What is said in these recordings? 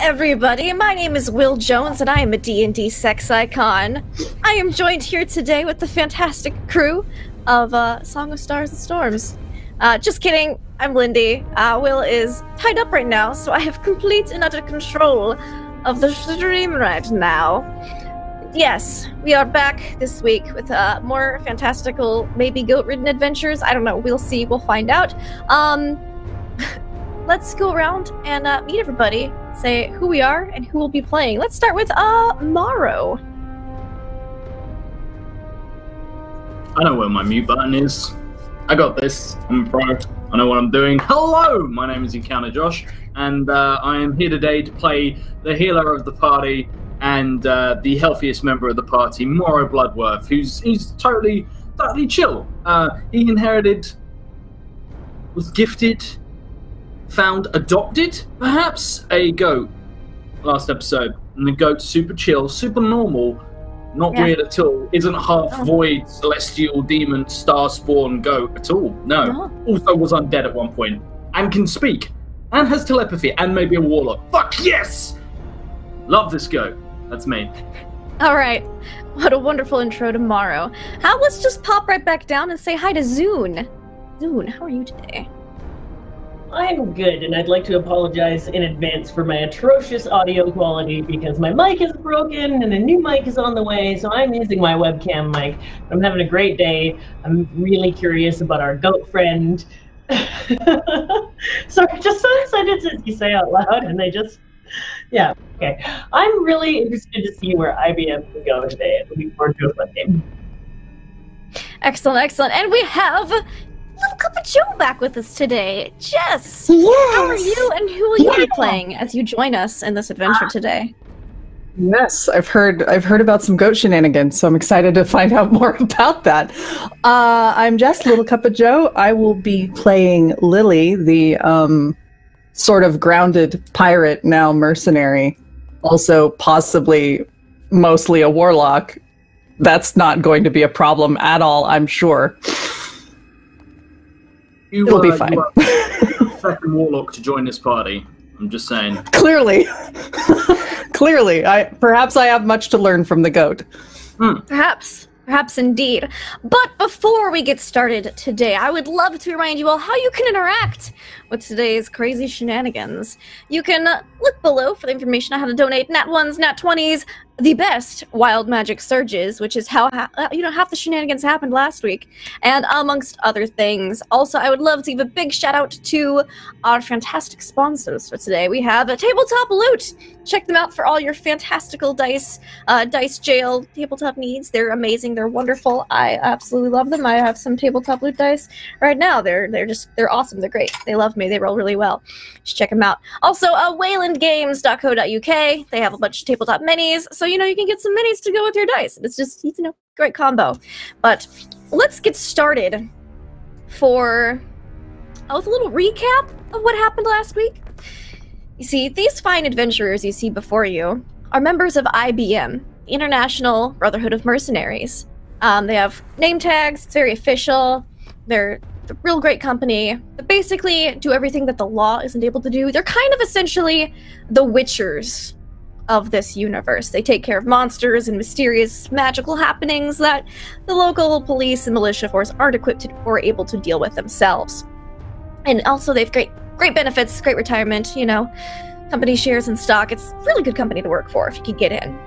everybody, my name is Will Jones and I am a D&D sex icon. I am joined here today with the fantastic crew of Song of Stars and Storms. Just kidding, I'm Lindy. Will is tied up right now, so I have complete and utter control of the stream right now. Yes, we are back this week with more fantastical, maybe goat-ridden adventures. I don't know, we'll see, we'll find out. Let's go around and meet everybody, say who we are and who we'll be playing. Let's start with Morrow. I know where my mute button is. I got this. I'm a pro. I know what I'm doing. Hello! My name is Encounter Josh, and I am here today to play the healer of the party and the healthiest member of the party, Morrow Bloodworth, who's totally chill. He inherited, was gifted, found, adopted, perhaps, a goat last episode. And the goat's super chill, super normal, not weird at all, isn't half void, celestial, demon, star-spawn goat at all. No. Also was undead at one point, and can speak, and has telepathy, and maybe a warlock. Fuck yes! Love this goat. That's me. Alright, what a wonderful intro to Morrow. Let's just pop right back down and say hi to Zune. Zune, how are you today? I'm good, and I'd like to apologize in advance for my atrocious audio quality because my mic is broken and a new mic is on the way, so I'm using my webcam mic. I'm having a great day. I'm really curious about our goat friend. Sorry, just some sentences you say out loud, and yeah, okay. I'm really interested to see where IBM can go today. I'm looking forward to a fun game. Excellent, excellent. And we have Little Cup of Joe back with us today. Jess, yes. How are you, and who will you be playing as you join us in this adventure today? Yes, I've heard about some goat shenanigans, so I'm excited to find out more about that. I'm Jess, Little Cup of Joe. I will be playing Lily, the sort of grounded pirate, now mercenary, also possibly mostly a warlock. That's not going to be a problem at all, I'm sure. It'll be fine. Second warlock to join this party. I'm just saying. Clearly. Clearly. Perhaps I have much to learn from the goat. Perhaps indeed. But before we get started today, I would love to remind you all how you can interact with today's crazy shenanigans. You can look below for the information on how to donate nat 1s, nat 20s, the best wild magic surges, which is how half the shenanigans happened last week, and amongst other things. Also, I would love to give a big shout out to our fantastic sponsors for today. We have a Tabletop Loot. Check them out for all your fantastical dice jail tabletop needs. They're amazing. They're wonderful. I absolutely love them. I have some Tabletop Loot dice right now. They're awesome. They're great. They love me. They roll really well. Just check them out. Also, waylandgames.co.uk. They have a bunch of tabletop minis, so you can get some minis to go with your dice. It's just great combo. But let's get started with a little recap of what happened last week. You see, these fine adventurers you see before you are members of IBM, International Brotherhood of Mercenaries. They have name tags. It's very official. They're a real great company. They basically do everything that the law isn't able to do. They're kind of essentially the Witchers of this universe. They take care of monsters and mysterious magical happenings that the local police and militia force aren't equipped or able to deal with themselves. And also they have great benefits, great retirement, company shares and stock. It's a really good company to work for if you could get in.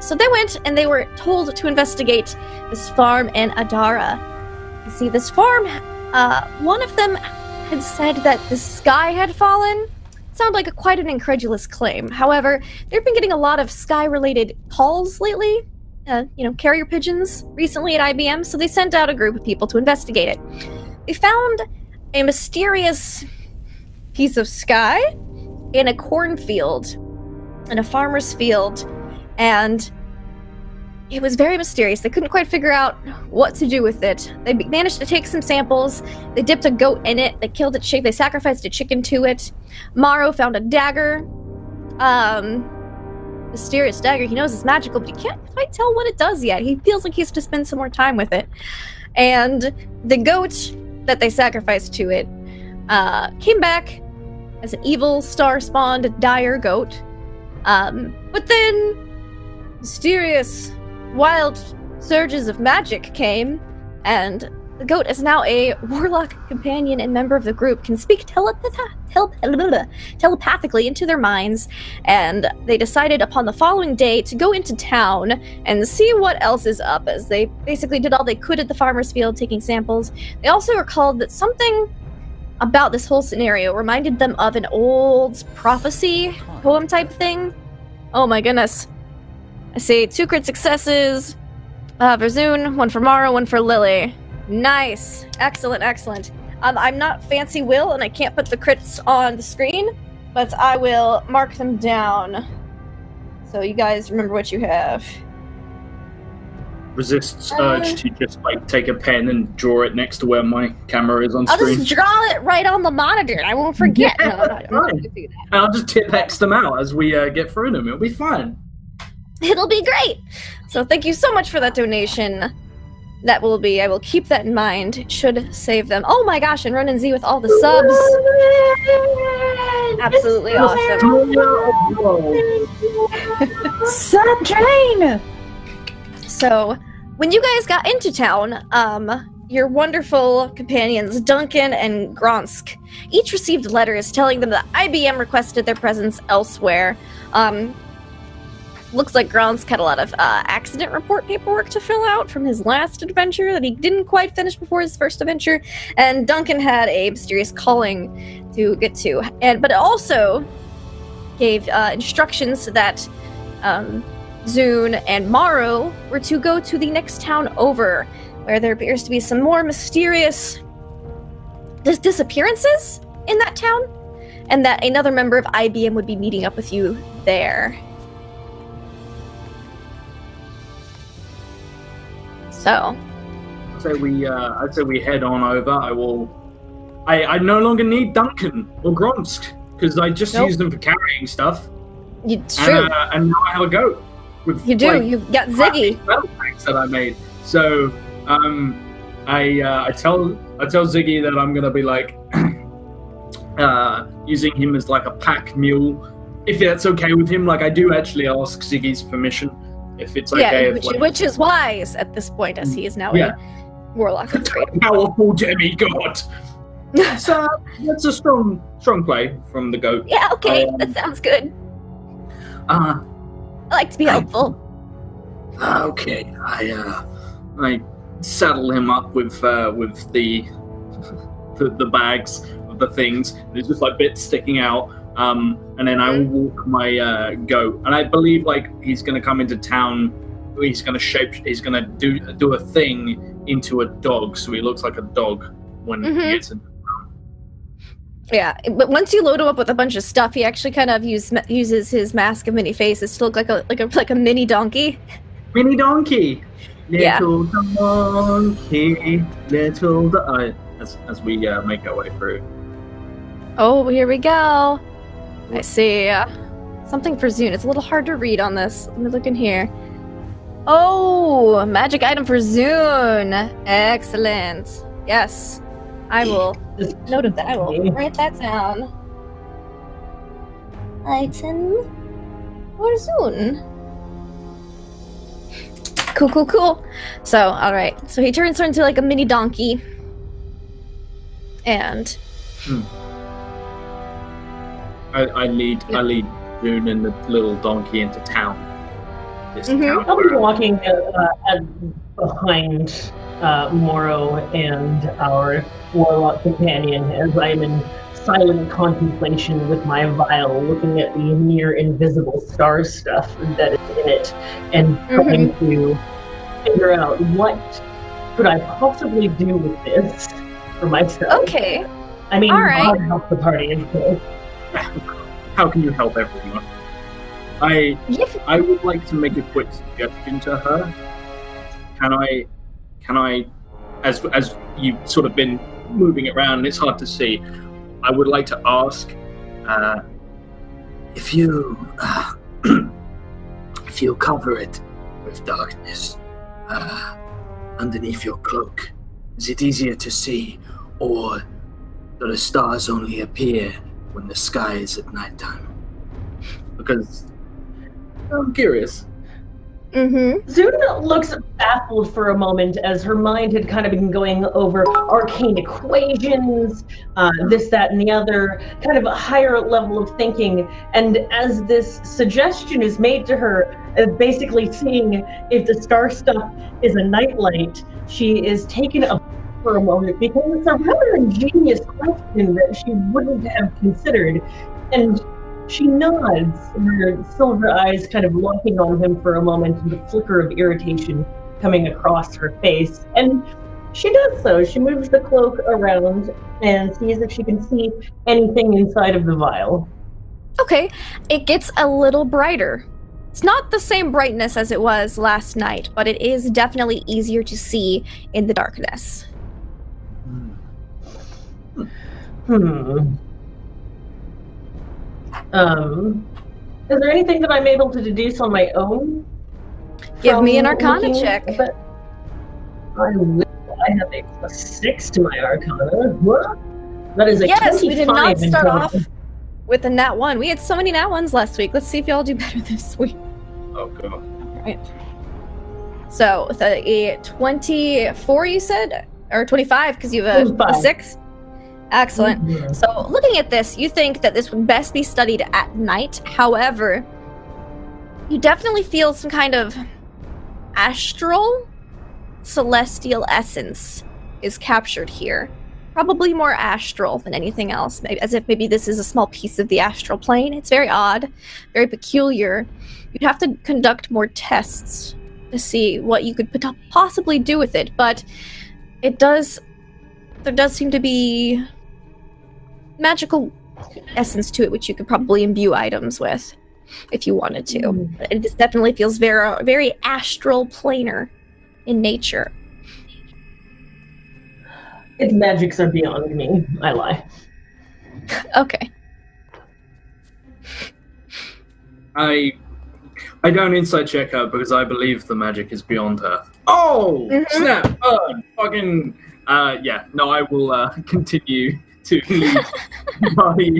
So they went and they were told to investigate this farm in Adara. You see, this farm, one of them had said that the sky had fallen. Sound like quite an incredulous claim. However, they've been getting a lot of sky-related calls lately, carrier pigeons recently at IBM, so they sent out a group of people to investigate it. They found a mysterious piece of sky in a cornfield, in a farmer's field, and it was very mysterious. They couldn't quite figure out what to do with it. They managed to take some samples. They dipped a goat in it. They killed a chick. They sacrificed a chicken to it. Morrow found a dagger. Mysterious dagger. He knows it's magical, but he can't quite tell what it does yet. He feels like he has to spend some more time with it. And the goat that they sacrificed to it came back as an evil star-spawned dire goat. But then mysterious wild surges of magic came, and the goat is now a warlock companion and member of the group, can speak telepathically into their minds, and they decided upon the following day to go into town and see what else is up, as they basically did all they could at the farmer's field taking samples. They also recalled that something about this whole scenario reminded them of an old prophecy poem type thing. Oh my goodness. I see 2 crit successes for Zune, 1 for Mara, 1 for Lily. Nice. Excellent, excellent. I'm not Fancy Will, and I can't put the crits on the screen, but I will mark them down so you guys remember what you have. Resists urge to just like take a pen and draw it next to where my camera is on screen. I'll just draw it right on the monitor. I won't forget. Yeah, no, I'm not gonna do that. And I'll just tip X them out as we get through them. It'll be fun. It'll be great. So thank you so much for that donation. I will keep that in mind. It should save them. Oh my gosh, and Ronan Z with all the subs. Absolutely awesome. Sub train! So, when you guys got into town, your wonderful companions, Duncan and Gronsk, each received letters telling them that IBM requested their presence elsewhere. Looks like Gronsk had a lot of accident report paperwork to fill out from his last adventure that he didn't quite finish before his first adventure, and Duncan had a mysterious calling to get to. But it also gave instructions that Zune and Maru were to go to the next town over, where there appears to be some more mysterious disappearances in that town, and that another member of IBM would be meeting up with you there. So, I'd say we head on over. I no longer need Duncan or Gronsk because I just use them for carrying stuff. It's true. And now I have a goat. With, you do. Like, you got Ziggy. Packs that I made. So, I tell Ziggy that I'm gonna be like using him as like a pack mule, if that's okay with him. Like I do actually ask Ziggy's permission. If it's okay, which is wise at this point, as he is now a warlock. Powerful demigod. So that's a strong play from the goat. Yeah, okay, that sounds good. I like to be helpful. Okay, I saddle him up with the bags of the things. There's just like bits sticking out. And then I will walk my goat, and I believe like he's gonna come into town. He's gonna do a thing into a dog, so he looks like a dog when he gets in. Yeah, but once you load him up with a bunch of stuff, he actually kind of uses his mask of many faces to look like a mini donkey. Mini donkey, little donkey, little. As we make our way through. Oh, here we go. I see something for Zune. It's a little hard to read on this. Let me look in here. Oh, magic item for Zune. Excellent. Yes, I will note of that. I will write that down. Item for Zune. Cool. So, all right. So he turns her into like a mini donkey, and. I lead Zune and the little donkey into town. I'll be walking behind Moro and our warlock companion as I'm in silent contemplation with my vial, looking at the near invisible star stuff that is in it, and trying to figure out what could I possibly do with this for myself. Okay. I mean, all right. I'll help the party, of course. How can you help everyone? I would like to make a quick suggestion to her. Can I, as you've sort of been moving around, it's hard to see. I would like to ask if you cover it with darkness underneath your cloak, is it easier to see, or do the stars only appear when the sky is at nighttime? Because I'm curious. Zuna looks baffled for a moment as her mind had kind of been going over arcane equations, this, that, and the other, kind of a higher level of thinking. And as this suggestion is made to her, basically seeing if the star stuff is a nightlight, she is taken up for a moment because it's a rather ingenious question that she wouldn't have considered. And she nods, her silver eyes kind of locking on him for a moment, and the flicker of irritation coming across her face. And she does so. She moves the cloak around and sees if she can see anything inside of the vial. Okay, it gets a little brighter. It's not the same brightness as it was last night, but it is definitely easier to see in the darkness. Is there anything that I'm able to deduce on my own? Give me an Arcana check. I have a +6 to my Arcana. What? That is a yes, we did not 25 start off with a nat 1. We had so many nat 1s last week. Let's see if y'all do better this week. Oh, God. All right. So, with a 24, you said? Or 25, because you have a 6? Excellent. Mm-hmm. So, looking at this, you think that this would best be studied at night. However, you definitely feel some kind of astral, celestial essence is captured here. Probably more astral than anything else, as if maybe this is a small piece of the astral plane. It's very odd, very peculiar. You'd have to conduct more tests to see what you could possibly do with it, but there does seem to be magical essence to it, which you could probably imbue items with if you wanted to. It just definitely feels very, very astral planar in nature. Its magics are beyond me. I lie. Okay. I don't insight check her because I believe the magic is beyond her. Oh! Snap! Fucking... yeah, no, I will continue to lead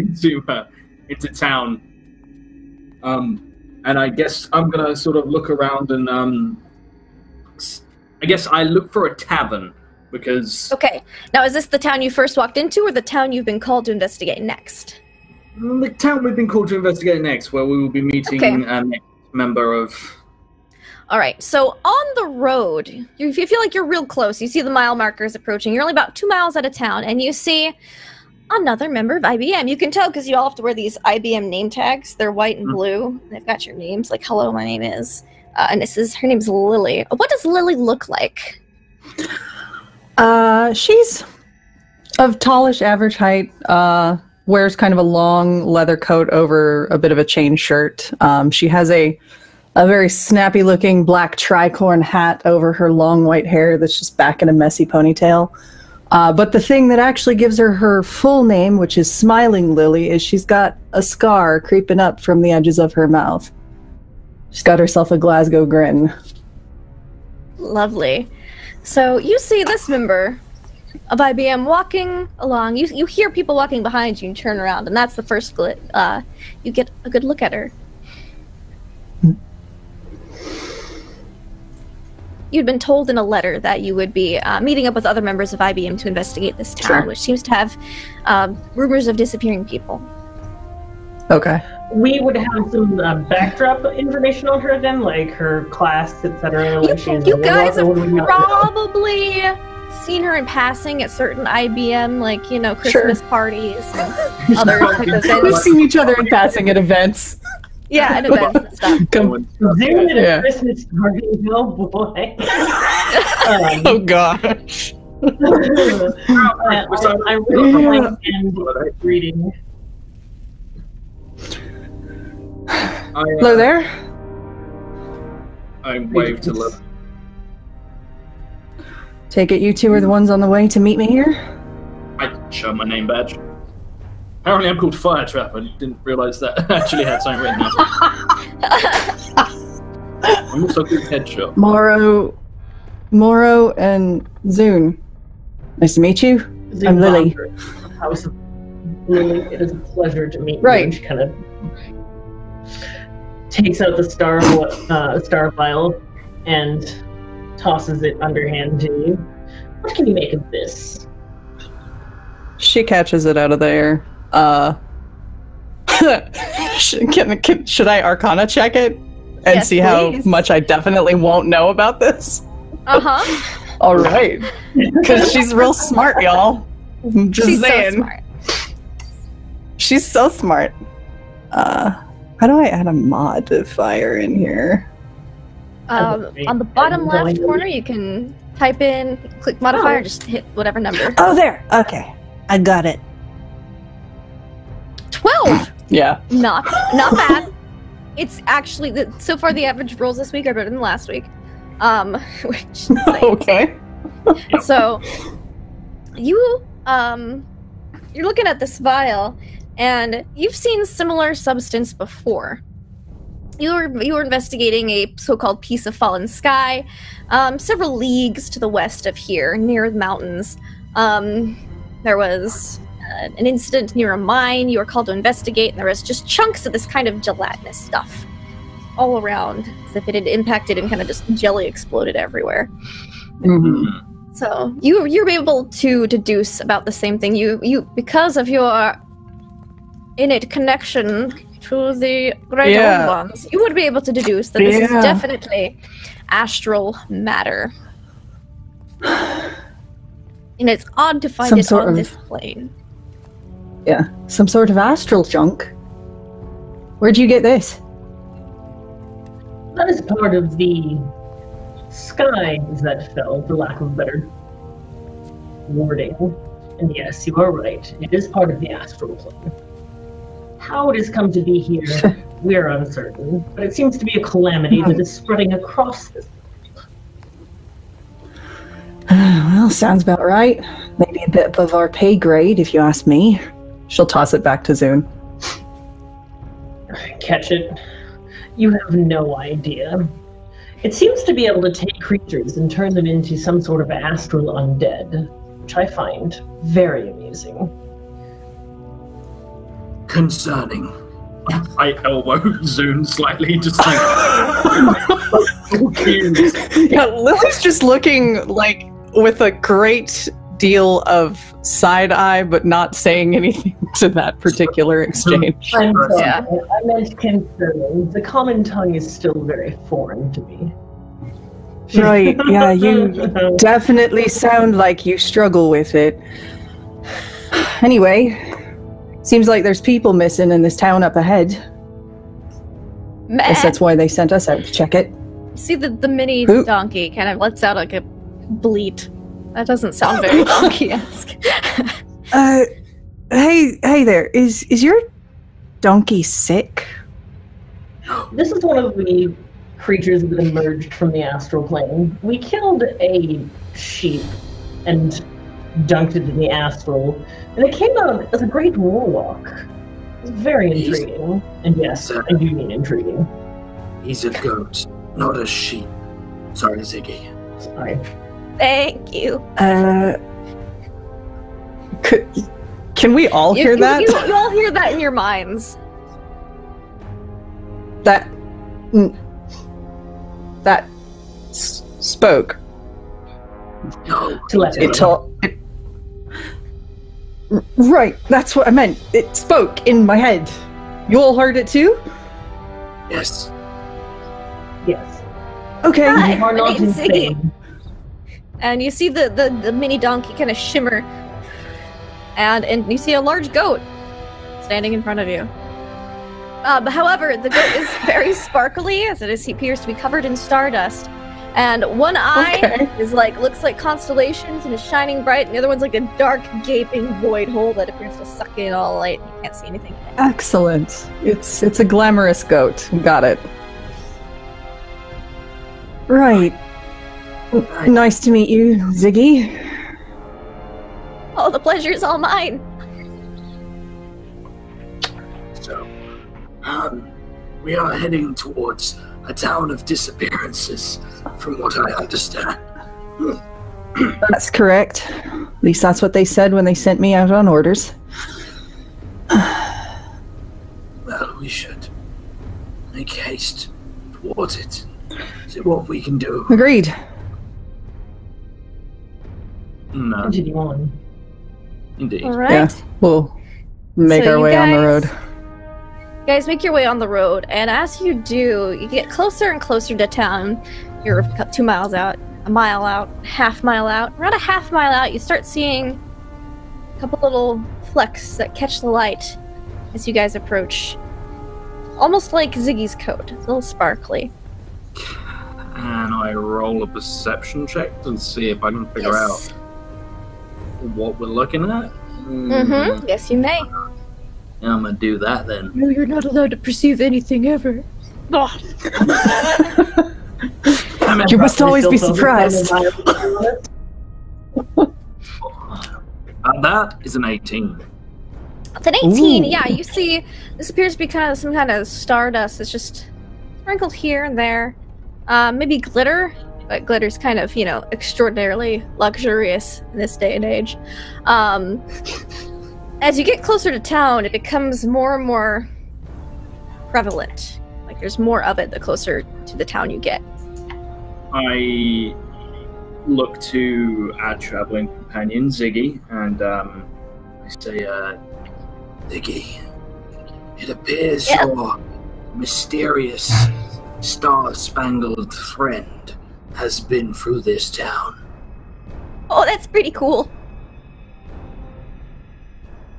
into town. And I guess I'm gonna sort of look around and I guess I look for a tavern because... Okay, now is this the town you first walked into or the town you've been called to investigate next? The town we've been called to investigate next, where we will be meeting a next member of... Alright, so on the road, you feel like you're real close. You see the mile markers approaching. You're only about 2 miles out of town, and you see another member of IBM. You can tell because you all have to wear these IBM name tags. They're white and blue. They've got your names, like, hello, my name is... and her name's Lily. What does Lily look like? She's of tallish average height, wears kind of a long leather coat over a bit of a chain shirt. She has a very snappy looking black tricorn hat over her long white hair that's just back in a messy ponytail. But the thing that actually gives her her full name, which is Smiling Lily, is she's got a scar creeping up from the edges of her mouth. She's got herself a Glasgow grin. Lovely. So you see this member of IBM walking along. You hear people walking behind you and turn around, and that's the first you get a good look at her. You'd been told in a letter that you would be meeting up with other members of IBM to investigate this town, which seems to have rumors of disappearing people. Okay. We would have some backdrop information on her then, like her class, etc. You guys have probably seen her in passing at certain IBM, like, you know, Christmas parties and other type of events. We've seen each other in passing at events. Yeah, at events and stuff. Zoom at a Christmas party, oh boy. Oh gosh. I really like reading. Hello there. I waved to Lily. Take it you two are the ones on the way to meet me here? I show my name badge. Apparently I'm called Firetrap. I didn't realise that I actually had something written out. I'm also called Headshot. Moro and Zune. Nice to meet you. I'm Lily. Lily, it is a pleasure to meet you. Right. And she kind of takes out the star vial and tosses it underhand to you. What can you make of this? She catches it out of the air. Should I Arcana check it and Yes, see please. how much I definitely won't know about this? Uh-huh. All right, because she's real smart, y'all. I'm just She's saying. so smart. She's so smart. How do I add a modifier in here? On the bottom left corner, you can type in, click modifier, just hit whatever number. Oh, there. Okay, I got it. 12! Yeah. Not bad. It's actually, so far the average rolls this week are better than last week. Which is Okay. So, you're looking at this vial, and you've seen similar substance before. You were investigating a so-called piece of fallen sky, several leagues to the west of here, near the mountains. There was an incident near a mine. You were called to investigate, and there was just chunks of this kind of gelatinous stuff all around, as if it had impacted and kind of just jelly exploded everywhere. Mm-hmm. So you were able to deduce about the same thing. You because of your innate connection to the great old ones, you would be able to deduce that this is definitely astral matter. And it's odd to find it on this plane. Yeah, some sort of astral junk. Where'd you get this? That is part of the skies that fell, for lack of a better wording. And yes, you are right. It is part of the astral plane. How it has come to be here, we are uncertain. But it seems to be a calamity that is spreading across this. Well, sounds about right. Maybe a bit above our pay grade, if you ask me. She'll toss it back to Zune. Catch it. You have no idea. It seems to be able to take creatures and turn them into some sort of astral undead, which I find very amusing. Concerning. I elbow Zune slightly, just like... Yeah, Lily's just looking like with a great deal of side eye, but not saying anything to that particular exchange. I'm sorry. Yeah. I meant concerning. The common tongue is still very foreign to me. Right, yeah, you definitely sound like you struggle with it. Anyway, seems like there's people missing in this town up ahead. Guess that's why they sent us out to check it. See the mini donkey kind of lets out like a bleat. That doesn't sound very donkey-esque. Hey there. Is your donkey sick? This is one of the creatures that emerged from the astral plane. We killed a sheep and dunked it in the astral, and it came out as a great warlock. It was very intriguing. And yes, I do mean intriguing. He's a goat, not a sheep. Sorry, Ziggy. Sorry. Thank you. Can we all hear that? You all hear that in your minds. That spoke. No. Right, that's what I meant. It spoke in my head. You all heard it too? Yes. Yes. Okay. Hi, You are my not name's Ziggy. insane. And you see the mini donkey kind of shimmer. And you see a large goat standing in front of you. But however, the goat is very sparkly, as he appears to be covered in stardust. And one eye is looks like constellations and is shining bright, and the other one's like a dark, gaping void hole that appears to suck in all light. You can't see anything in it. Excellent. It's a glamorous goat. Got it. Right. Nice to meet you, Ziggy. Oh, the pleasure is all mine. So, we are heading towards a town of disappearances, from what I understand. That's correct. At least that's what they said when they sent me out on orders. we should make haste towards it. See what we can do. Agreed. No, Continue on. indeed. All right. Yeah, we'll make So our you way on the guys- road. You guys make your way on the road, and as you do, you get closer and closer to town. You're 2 miles out, a mile out, half mile out. Around a half mile out, you start seeing a couple little flecks that catch the light as you guys approach. Almost like Ziggy's coat. It's a little sparkly. And I roll a perception check to see if I can figure out what we're looking at. Mm-hmm. Yes, you may. Yeah, I'm gonna do that then. No, you're not allowed to perceive anything ever. Oh. You must always be surprised. That is an 18. It's an 18, Ooh. yeah, you see, this appears to be kind of some kind of stardust. It's just sprinkled here and there. Maybe glitter, but glitter's kind of, extraordinarily luxurious in this day and age. As you get closer to town, it becomes more and more prevalent. Like, there's more of it the closer to the town you get. I look to our traveling companion, Ziggy, and I say, Ziggy, it appears your mysterious, star-spangled friend has been through this town. Oh, that's pretty cool.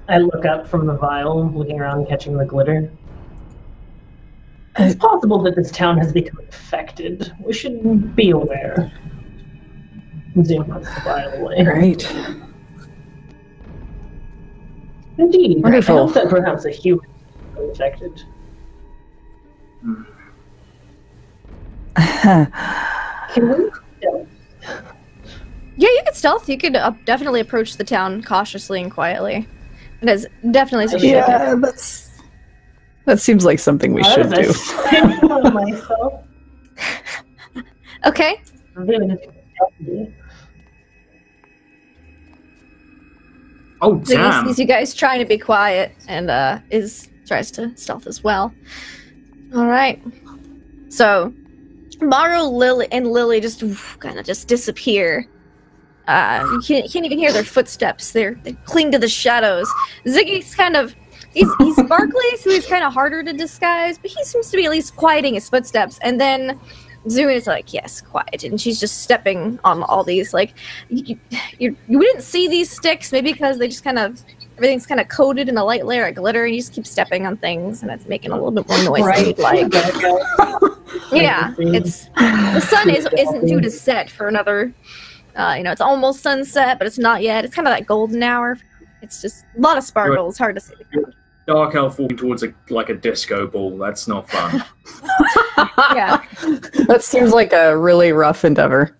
I look up from the vial, looking around, catching the glitter. It's possible that this town has become infected. We should be aware. Zim puts the vial away. Great. Indeed. Wonderful. I hope that perhaps a human is infected. Can we? Yeah, you could stealth. You could definitely approach the town cautiously and quietly. It is definitely something you can do. That seems like something we should do. Myself. Okay. Oh, Ziggy damn! sees you guys trying to be quiet and tries to stealth as well. Alright. So Maru, Lily, and Lily just kind of just disappear. You can't even hear their footsteps. They cling to the shadows. Ziggy's kind of he's sparkly, so he's kind of harder to disguise, but he seems to be at least quieting his footsteps. And then Zoon is like, yes, quiet, and she's just stepping on all these. Like, you wouldn't see these sticks, maybe because they just kind of everything's kind of coated in a light layer of glitter, and you just keep stepping on things, and it's making a little bit more noise than you'd like. Yeah, the sun isn't due to set for another. It's almost sunset, but it's not yet. It's kind of that golden hour. It's just a lot of sparkle. It's hard to see the ground. Dark elf walking towards a disco ball. That's not fun. Yeah. That seems like a really rough endeavor.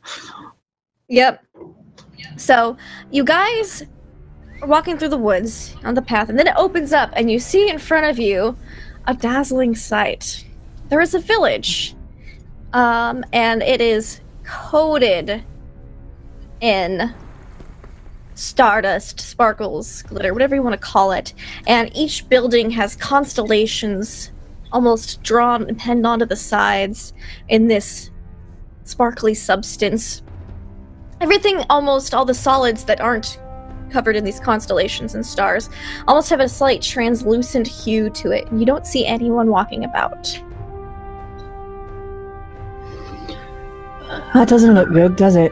Yep. So you guys are walking through the woods on the path, and then it opens up, and you see in front of you a dazzling sight. There is a village, and it is coated in stardust, sparkles, glitter, whatever you want to call it. And each building has constellations almost drawn and penned onto the sides in this sparkly substance. Everything, almost all the solids that aren't covered in these constellations and stars, almost have a slight translucent hue to it. You don't see anyone walking about. That doesn't look good, does it?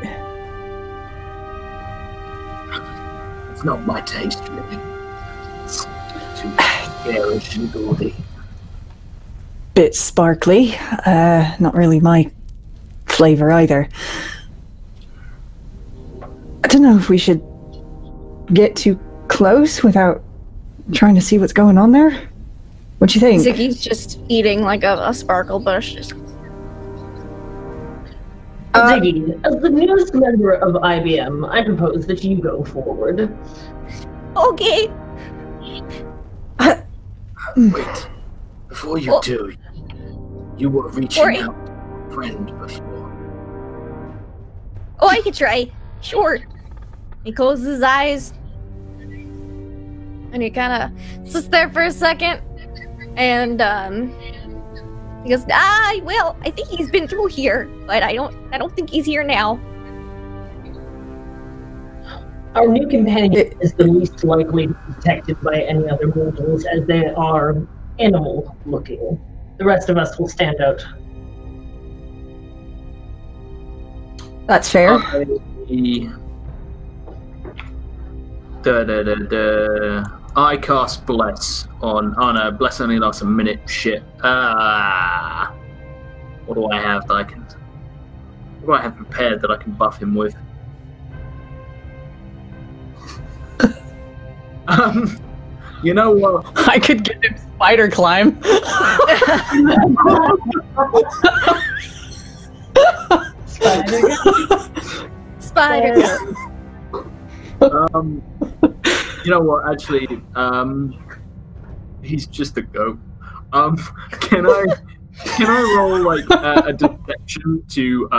It's not my taste, really. It's too garish and gaudy. Bit sparkly. Not really my flavor either. I don't know if we should get too close without trying to see what's going on there. What do you think? Ziggy's just eating like a sparkle bush. Just... Ziggy, as the newest member of IBM, I propose that you go forward. Okay. Wait. Before you do, you were reaching out to a friend before. Oh, I could try. Sure. He closes his eyes. And he kind of sits there for a second. And he goes, well, I think he's been through here, but I don't think he's here now. Our new companion is the least likely to be detected by any other mortals, as they are animal-looking. The rest of us will stand out. That's fair. I cast Bless on... Oh no, Bless only lasts a minute. Shit. What do I have that I can... What do I have prepared that I can buff him with? You know what? I could get him spider climb. Spider. You know what? Actually, he's just a goat. Can I roll like a deception to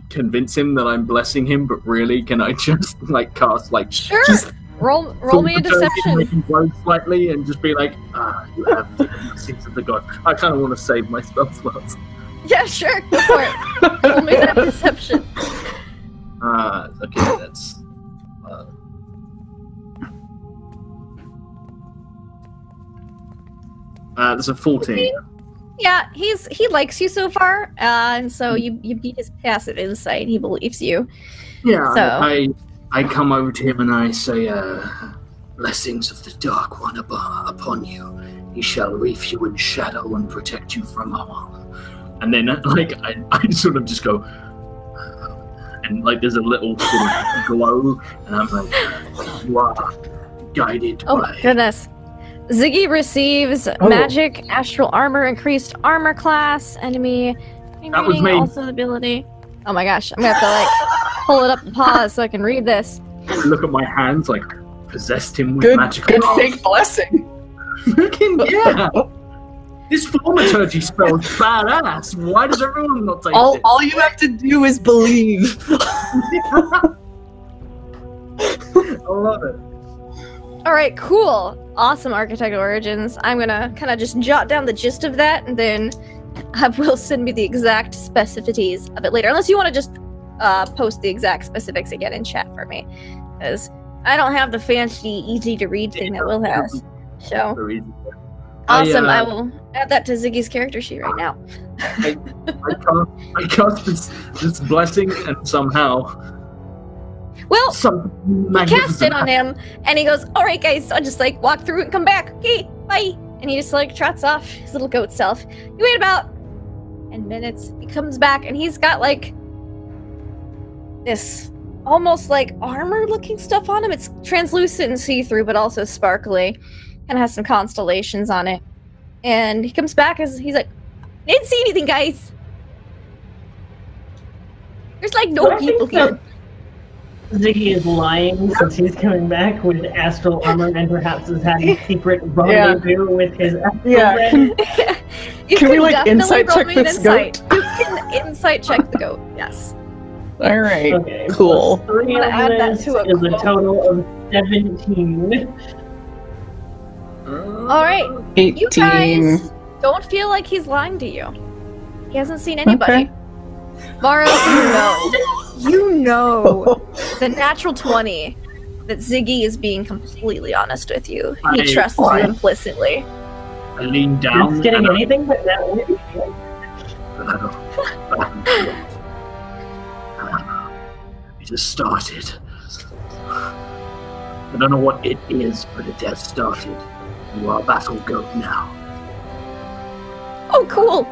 convince him that I'm blessing him? But really, can I just like cast like sure? Just roll me a deception. Grow slightly and just be like, you have the blessings of the god. I kind of want to save my spell slots. Yeah, sure. Go for it. Roll me that deception. Okay, that's. There's a 14. Yeah, he likes you so far, and so you beat his passive insight. He believes you. Yeah, so. I come over to him and I say, blessings of the Dark One upon you. He shall wreath you in shadow and protect you from harm. And then, like, I sort of just go, and like there's a little sort of glow, and I'm like, you are guided by... Oh, goodness. Ziggy receives magic, astral armor, increased armor class, enemy that was me. Also the ability. Oh my gosh, I'm gonna have to like pull it up and pause so I can read this. Look at my hands, like possessed him with magic. Good fake blessing. Freaking yeah! This thaumaturgy spell is badass. Why does everyone not take this? All you have to do is believe. I love it. All right, cool. Awesome Architect Origins. I'm gonna kind of just jot down the gist of that, and then will send me the exact specificities of it later. Unless you want to just post the exact specifics again in chat for me, because I don't have the fancy, easy-to-read thing that Will has. So awesome. I will add that to Ziggy's character sheet right now. I cast this blessing, and somehow. Well, he cast it on him, and he goes, all right, guys, I'll just, like, walk through and come back. Okay, bye. And he just, like, trots off his little goat self. You wait about 10 minutes. He comes back, and he's got, like, this almost, like, armor-looking stuff on him. It's translucent and see-through, but also sparkly, and has some constellations on it. And he comes back, as he's like, I didn't see anything, guys. There's, like, no people here. Ziggy is lying since he's coming back with astral armor and perhaps has had a secret rendezvous with his astral friend. Can we like insight check this goat? You can insight check the goat, yes. Alright, okay, cool. Plus 3 of add that this to a is a total of 17. Alright, 18. you guys don't feel like he's lying to you. He hasn't seen anybody. Okay. Mara, you know the natural 20 that Ziggy is being completely honest with you. He trusts you implicitly. I lean down. It's getting anything but that way. It has started. I don't know what it is, but it has started. You are Battle Goat now. Oh, cool.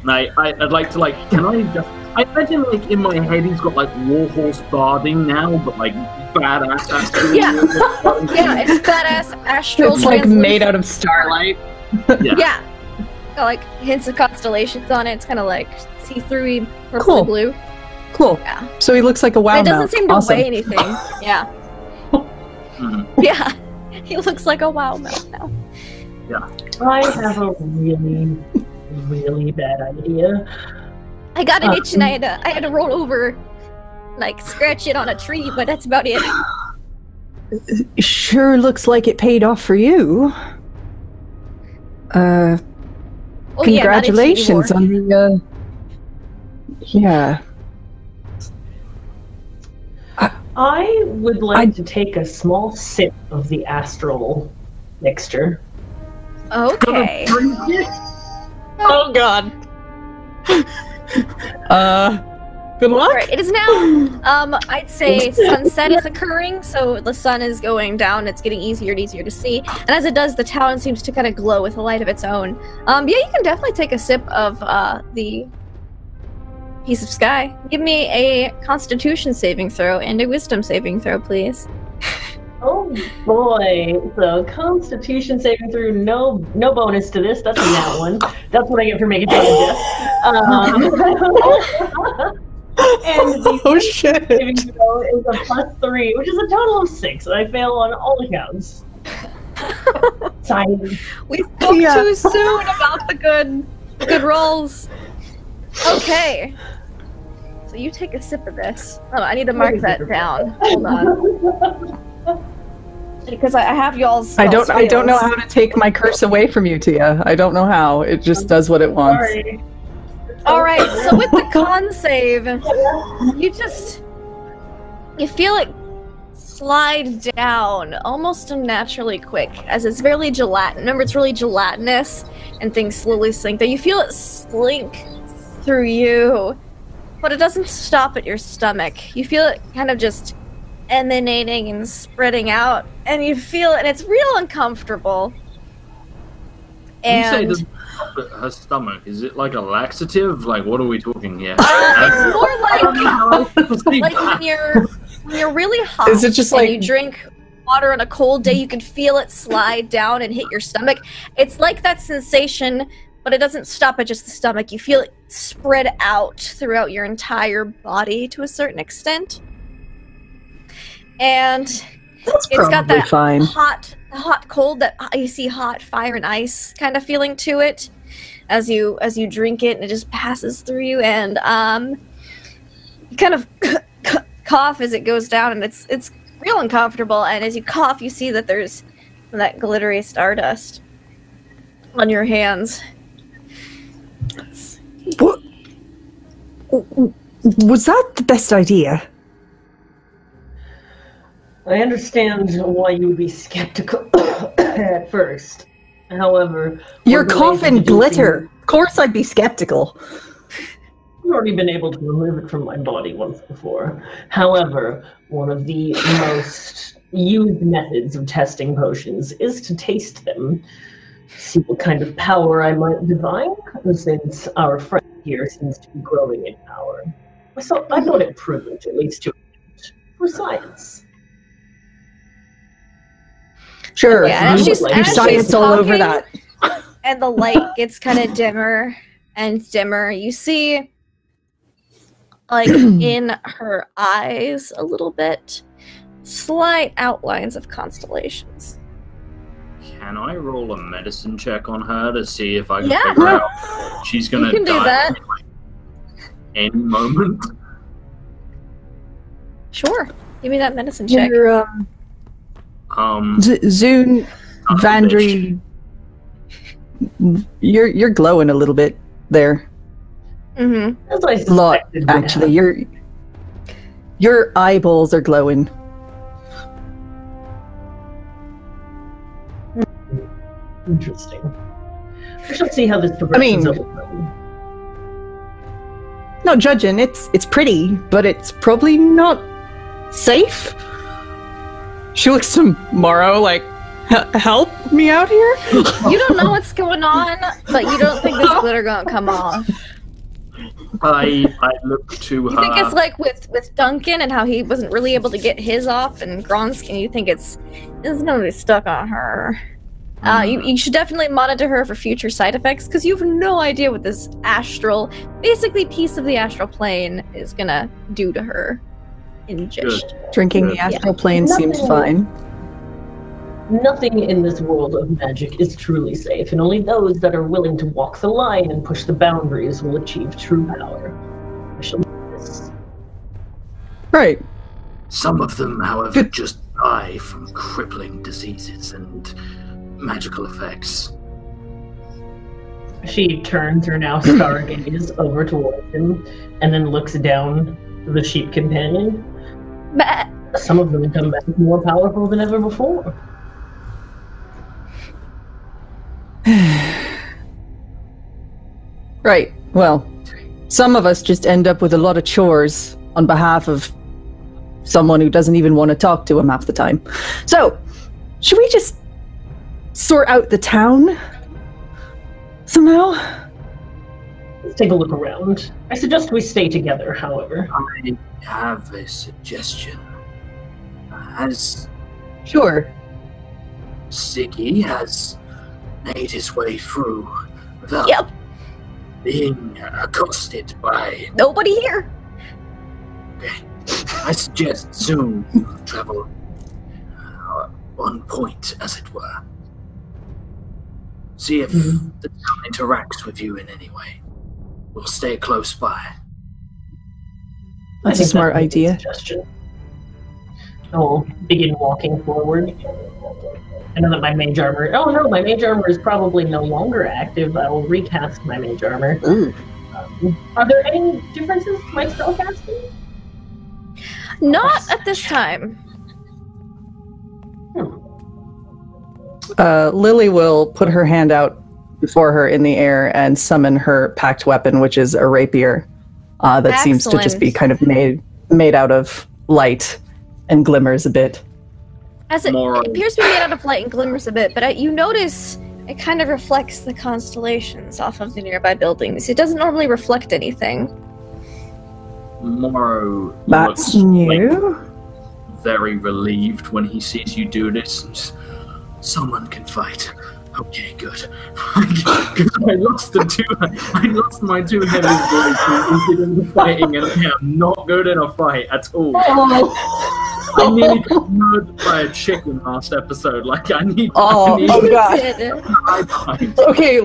And I'd like to, like, can I just... I imagine, like, in my head he's got, like, Warhorse barding now, but, like, badass astral. Yeah. Yeah, it's badass astral. It's, like, made out of starlight. Yeah. Got, like, hints of constellations on it. It's kind of, like, see-through-y, purple blue. Cool. Yeah. So he looks like a wow It doesn't mouth. seem to Awesome. weigh anything. Yeah. Yeah. He looks like a wow mouth now. Yeah. I have a really, really bad idea. I got an itch and I had to roll over, like, scratch it on a tree, but that's about it. Sure looks like it paid off for you. Oh, congratulations yeah, on the, yeah. I would like to take a small sip of the astral mixture. Okay. Oh god. Good luck. Right, it is now, I'd say sunset is occurring, so the sun is going down, it's getting easier and easier to see, and as it does, the town seems to kind of glow with a light of its own. Yeah, you can definitely take a sip of, the piece of sky. Give me a Constitution saving throw and a Wisdom saving throw, please. Oh boy! So Constitution saving throw, no bonus to this. That's a nat one. That's what I get for making fun of Jess. And the Oh shit! saving throw is a +3, which is a total of 6. And I fail on all accounts. Sign. We spoke too soon about the good rolls. Okay. So you take a sip of this. Oh, I need to mark that down. Hold on. Because I have y'all's. I don't know how to take my curse away from you, Tia. I don't know how. It just does what it wants. Sorry. All right. So with the con save, you feel it slide down almost unnaturally quick, as it's very gelatin. Remember, it's really gelatinous, and things slowly sink. That you feel it slink through you, but it doesn't stop at your stomach. You feel it kind of just emanating and spreading out, and you feel it, and it's real uncomfortable. And you say her stomach, is it like a laxative? Like, what are we talking here? it's more like when you're really hot. Is it just and like you drink water on a cold day, you can feel it slide down and hit your stomach. It's like that sensation, but it doesn't stop at just the stomach. You feel it spread out throughout your entire body to a certain extent. And That's it's got that fine. hot, cold, that you see hot fire and ice kind of feeling to it as you drink it, and it just passes through you, and you kind of cough as it goes down, and it's real uncomfortable. And as you cough, you see that there's that glittery stardust on your hands. What? Was that the best idea? I understand why you would be skeptical at first. However, Your coffin glitter. Of course I'd be skeptical. I've already been able to remove it from my body once before. However, one of the most used methods of testing potions is to taste them. See what kind of power I might divine, since our friend here seems to be growing in power. So I thought it prudent, at least to for science. Sure, Yeah, you as science she's all over talking, that. And the light gets kind of dimmer and dimmer. You see, like, in her eyes a little bit, slight outlines of constellations. Can I roll a medicine check on her to see if I can Yeah. figure out she's gonna You can do die that. any moment? Sure. Give me that medicine check. Your, Zune, Vandry, you're glowing a little bit there. Mm-hmm. As I A lot, suspected. actually. Your eyeballs are glowing. Interesting. We shall see how this progresses I mean- over time. Not judging, it's pretty, but it's probably not safe. She looks to Morrow like, help me out here? You don't know what's going on, but you don't think this glitter gonna come off. I look to her. You think it's like with Duncan and how he wasn't really able to get his off, and Gronskin, you think it's gonna be stuck on her. You should definitely monitor her for future side effects, because you have no idea what this astral, basically piece of the astral plane, is gonna do to her. Ingest. Drinking the astral plane seems fine. Nothing in this world of magic is truly safe, and only those that are willing to walk the line and push the boundaries will achieve true power. I shall do this. Right. Some of them, however, just die from crippling diseases and magical effects. She turns her now star gaze over towards him and then looks down to the sheep companion. Bah. Some of them come back more powerful than ever before. Right. Well, some of us just end up with a lot of chores on behalf of someone who doesn't even want to talk to him half the time. So, should we just sort out the town somehow? Let's take a look around. I suggest we stay together, however. I have a suggestion. As Sure. Ziggy has made his way through without Yep. being accosted by... Nobody here. Okay. I suggest Zoom travel on point, as it were. See if the town interacts with you in any way. We'll stay close by. That's a smart idea. Suggestion. I will begin walking forward. I know that my mage armor... Oh no, my mage armor is probably no longer active. I will recast my mage armor. Ooh. Are there any differences to my spellcasting? Not at this time. Lily will put her hand out before her in the air and summon her packed weapon, which is a rapier that seems to just be kind of made out of light and glimmers a bit. As it appears to be made out of light and glimmers a bit, but you notice it kind of reflects the constellations off of the nearby buildings. It doesn't normally reflect anything. Morrow That's looks new. very relieved when he sees you do this. Someone can fight. Okay, good. I lost my two heavy boys in the fighting, and I am not good in a fight at all. I nearly got murdered by a chicken last episode. Like I need. Oh God. Okay,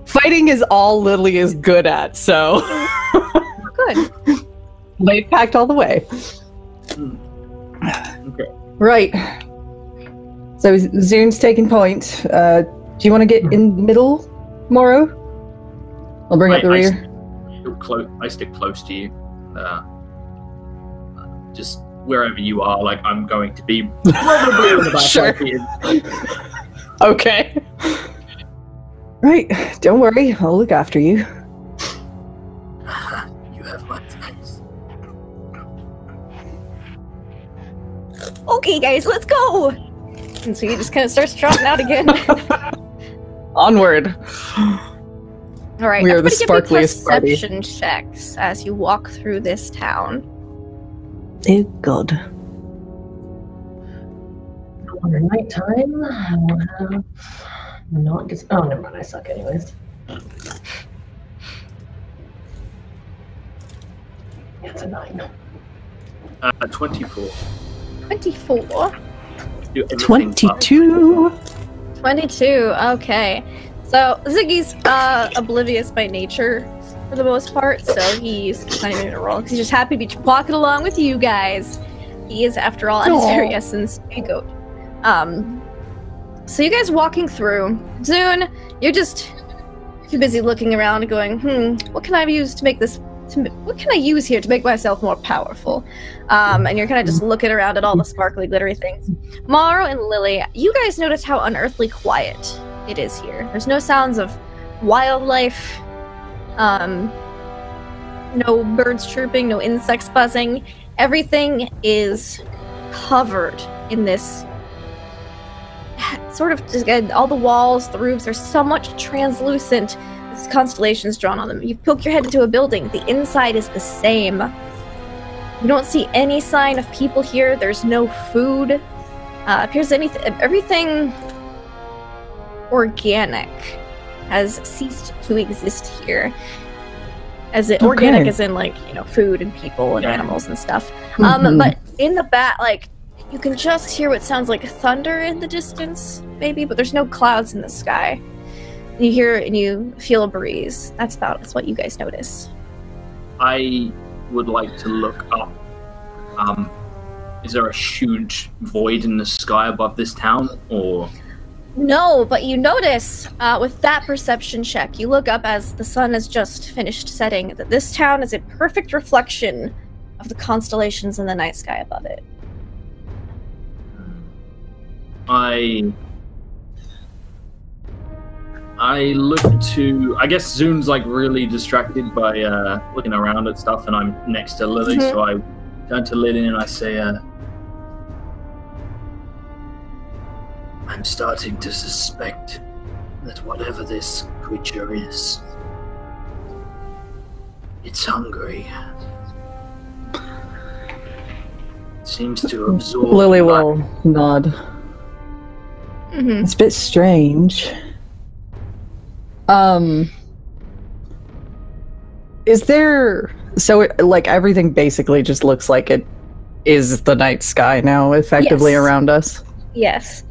fighting is all Lily is good at, so Good. they packed all the way. Okay. Right. So Zune's taking point. Do you want to get in the middle, Morrow? I'll bring up the rear. I stick close to you. Just wherever you are, like I'm going to be probably in the back. Sure. Okay. Right. Don't worry. I'll look after you. You have my thanks. Okay, guys, let's go. And so he just kind of starts trotting out again. Onward. All right, We are the everybody give me sparkliest party. perception checks as you walk through this town. Oh God. Under nighttime, I will have not get. Oh, never mind. I suck, anyways. It's a 9. 24. 24. Do everything 22. 22, okay. So Ziggy's oblivious by nature for the most part, so he's not even gonna roll because he's just happy to be walking along with you guys. He is, after all, at his very essence, a goat. So you guys walking through. Zune, you're just too busy looking around and going, what can I use to make this, what can I use here to make myself more powerful? And you're kind of just looking around at all the sparkly, glittery things. Morrow and Lily, you guys notice how unearthly quiet it is here. There's no sounds of wildlife, no birds chirping, no insects buzzing. Everything is covered in this sort of, all the walls, the roofs are somewhat translucent with constellations drawn on them. You poke your head into a building, the inside is the same. You don't see any sign of people here. There's no food. Appears everything organic has ceased to exist here. Organic as in, like, you know, food and people and animals and stuff. But in the back, like, you can just hear what sounds like thunder in the distance, maybe, but there's no clouds in the sky. You hear and you feel a breeze. That's what you guys notice. I would like to look up. Is there a huge void in the sky above this town, or? No, but you notice with that perception check, you look up as the sun has just finished setting, that this town is a perfect reflection of the constellations in the night sky above it. I look to... I guess Zoom's like really distracted by looking around at stuff, and I'm next to Lily, so I turn to Lily and I say, I'm starting to suspect that whatever this creature is, it's hungry. It seems to absorb... Lily will nod. Mm-hmm. It's a bit strange. Is there... So, like, everything basically just looks like it is the night sky now, effectively, Yes. around us? Yes.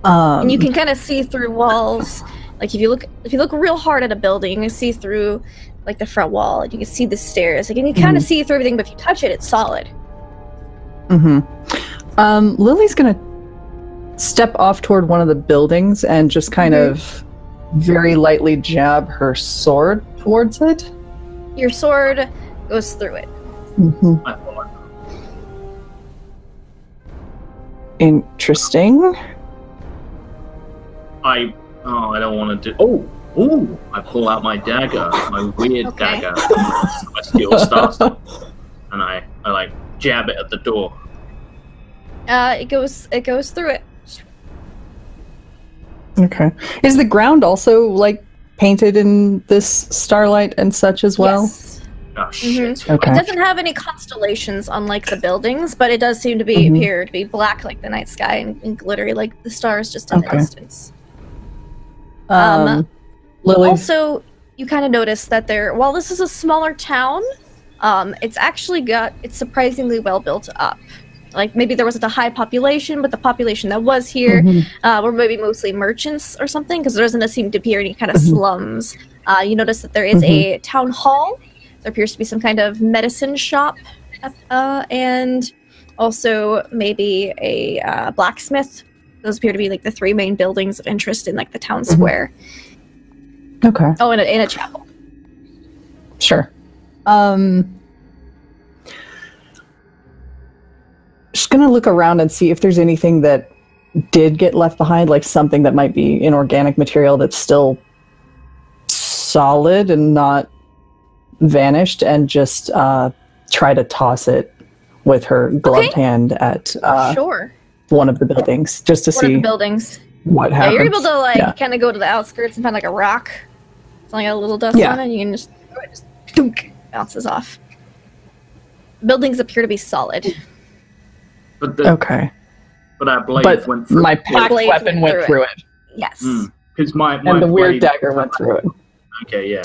And you can kind of see through walls. Like if you look real hard at a building, you can see through like the front wall. And you can see the stairs. Like you can kind of see through everything, but if you touch it, it's solid. Lily's gonna step off toward one of the buildings and just kind of very lightly jab her sword towards it. Your sword goes through it. I thought, Interesting. I don't want to do... Oh! I pull out my dagger, my weird dagger. I steal Star Stuff, and I like jab it at the door. It goes through it. Okay. Is the ground also like painted in this starlight and such as well? Yes. Oh shit. Okay. It doesn't have any constellations unlike the buildings, but it does seem to be appear to be black like the night sky and glittery like the stars just in the distance. Lily. Also, you kind of notice that while this is a smaller town, it's surprisingly well built up. Like maybe there wasn't a high population, but the population that was here were maybe mostly merchants or something, because there doesn't seem to be any kind of slums. You notice that there is a town hall. There appears to be some kind of medicine shop, and also maybe a blacksmith. Those appear to be like the three main buildings of interest in like the town square. Okay. Oh, and a chapel. Sure. Just gonna look around and see if there's anything that did get left behind, like something that might be inorganic material that's still solid and not vanished, and just try to toss it with her gloved hand at Sure. one of the buildings, just to One of see the buildings. what Yeah, happens. you're able to like Yeah. kind of go to the outskirts and find like a rock. It's like a little dust Yeah. on it. And you can just throw it, just dunk, bounces off. Buildings appear to be solid. But Okay. but our blade But went through. my pack blades weapon went through it. Yes. Because my And the weird blade- dagger went through it. Okay, yeah.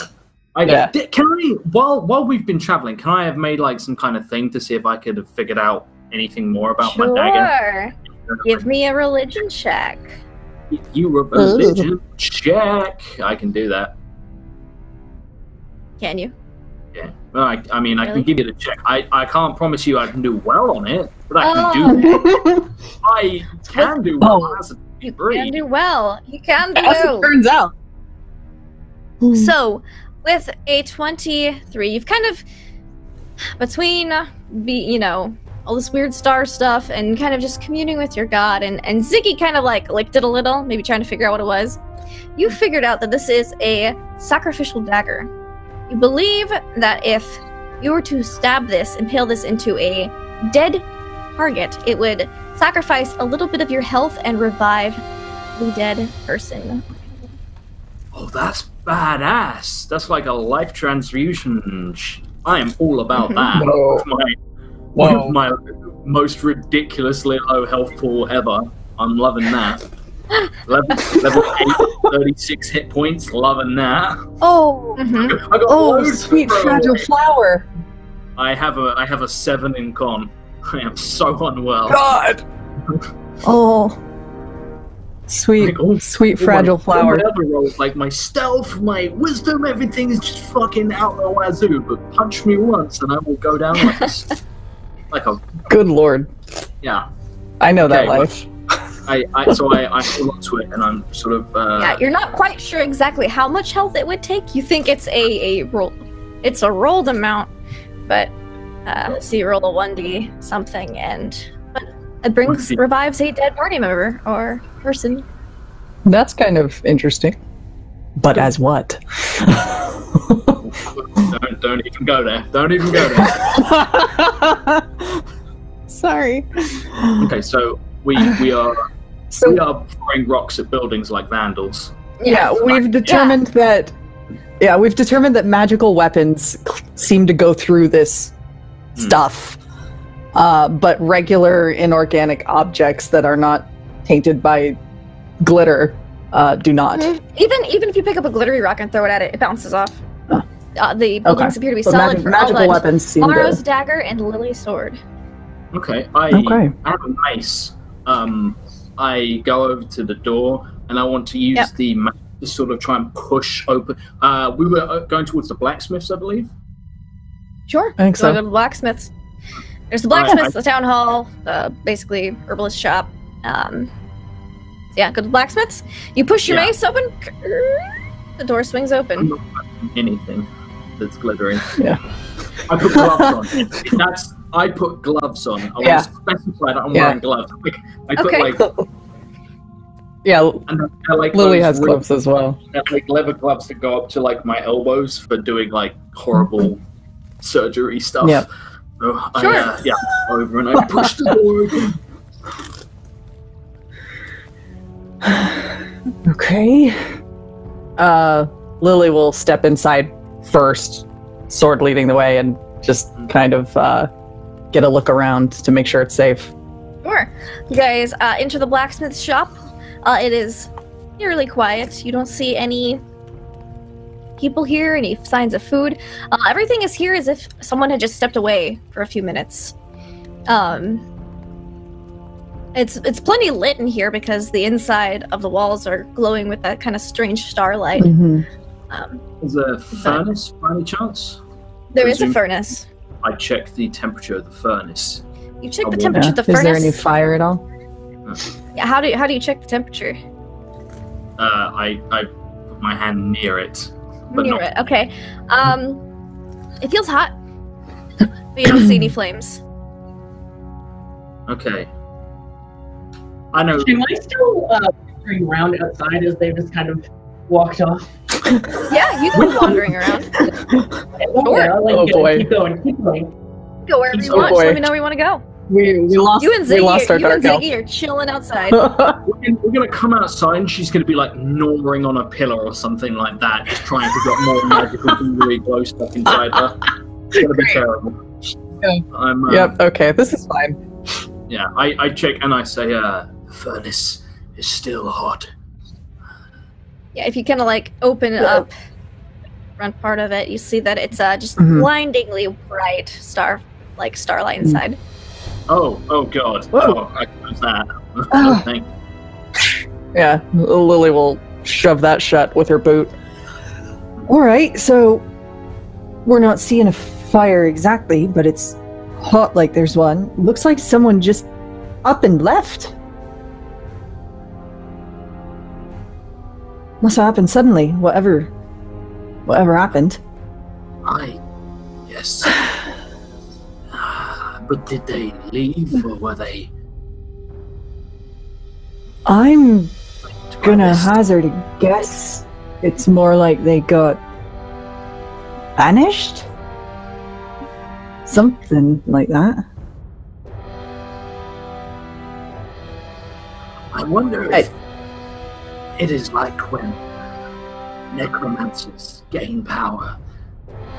Yeah. Can I, while we've been traveling, can I have made like some kind of thing to see if I could have figured out anything more about my dagger? Sure. Give me a religion check. You were religion check. I can do that. Can you? Yeah. Well, I mean, I can Really? give you the check. I can't promise you I can do well on it, but I can do it. I can do well as a You degree. can do well. You can do As it well. turns out. So, with a 23, you've kind of, between, all this weird star stuff and kind of just communing with your god, and Ziggy kind of like licked it a little, maybe trying to figure out what it was, you figured out that this is a sacrificial dagger. You believe that if you were to stab this, impale this into a dead target, it would sacrifice a little bit of your health and revive the dead person. Oh, that's badass. That's like a life transfusion. I am all about that. Whoa. One of my most ridiculously low health pool ever. I'm loving that. level 8, 36 hit points. Loving that. Oh, I got oh, loads to sweet throw fragile away. flower. I have a 7 in con. I am so unwell. God. Oh, sweet, Like, all- sweet all fragile my flower. other rolls, like my stealth, my wisdom, everything is just fucking out the wazoo. But punch me once, and I will go down like a Good lord, yeah. I know that Okay, life. So I hold on to it, and I'm sort of. Yeah, you're not quite sure exactly how much health it would take. You think it's a roll. It's a rolled amount, but so you roll a 1d something, and it revives a dead party member or person. That's kind of interesting. But as what? Don't even go there. Don't even go there. Sorry. Okay, so we are throwing rocks at buildings like vandals. Yeah, we've determined that. Yeah, we've determined that magical weapons seem to go through this stuff, but regular inorganic objects that are not tainted by glitter do not. Even if you pick up a glittery rock and throw it at it, it bounces off. The buildings appear to be but solid for magical outlet. weapons seem Mara's to. dagger and Lily's sword. Okay, I have a mace. I go over to the door, and I want to use the mace to sort of try and push open. We were going towards the blacksmiths, I believe. Sure. I think so. Go to the blacksmiths. There's the blacksmiths, the town hall, basically herbalist shop. Yeah, go to the blacksmiths. You push your mace open. The door swings open. I'm not touching anything that's glittering. Yeah. I put gloves on. I put gloves on. I want to specify that I'm wearing gloves. I put Yeah, and I like Lily has gloves as well. Like leather gloves that go up to like my elbows for doing like horrible surgery stuff. Yep. So I over and I push the door open. Okay. Lily will step inside first, sword leading the way, and just kind of get a look around to make sure it's safe. Sure. You guys enter the blacksmith shop. It is eerily quiet. You don't see any people here, any signs of food. Everything is here as if someone had just stepped away for a few minutes. It's plenty lit in here because the inside of the walls are glowing with that kind of strange starlight. Mm-hmm. Is there a furnace by any chance? There is a furnace. I check the temperature of the furnace. You check the temperature of the furnace. Is there any fire at all? Yeah, how do you check the temperature? I put my hand near it. But Near it, okay. It feels hot, but you don't see any flames. Okay. I know. Am I still wandering around outside as they just kind of walked off? Yeah, you can go wandering around. Oh boy. Keep going. Go wherever you Oh want. boy. Just let me know where you want to go. We lost. You and we lost our Ziggy, dark elf. are chilling outside. We're gonna come outside and she's gonna be like gnawing on a pillar or something like that, just trying to get more magical gooey glow stuff inside her. It's gonna be terrible. Yep. Okay. This is fine. Yeah. I check and I say, the furnace is still hot. Yeah, if you kind of like open it up, front part of it, you see that it's just blindingly bright starlight inside. Oh god. Whoa. Oh, I close that. Oh. Thank you. Yeah, Lily will shove that shut with her boot. All right, so we're not seeing a fire exactly, but it's hot like there's one. Looks like someone just up and left. Must have happened suddenly. Whatever happened. Yes. But did they leave or were they? I'm gonna hazard a guess. It's more like they got banished? Something like that. I wonder if it is like when necromancers gain power.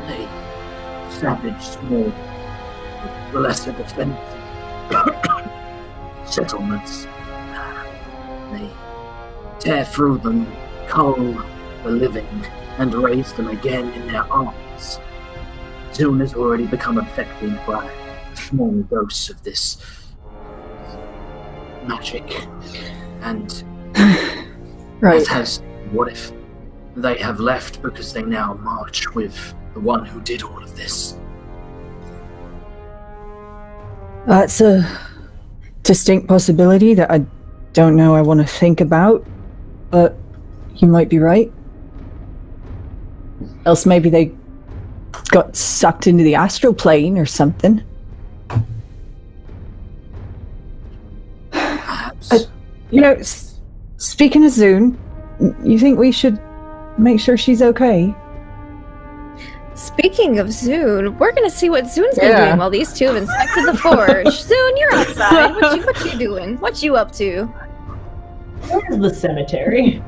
They savage small, lesser defensive settlements. They tear through them, cull the living, and raise them again in their armies. Zune has already become affected by small dose of this magic, and Right. what if they have left because they now march with the one who did all of this? That's a distinct possibility that I don't know I want to think about, but you might be right. Else maybe they got sucked into the astral plane or something. You know, speaking of Zune, you think we should make sure she's okay? Speaking of Zune, we're gonna see what Zune's been doing while these two have inspected the forge. Zune, you're outside. What you doing? What you up to? Where's the cemetery?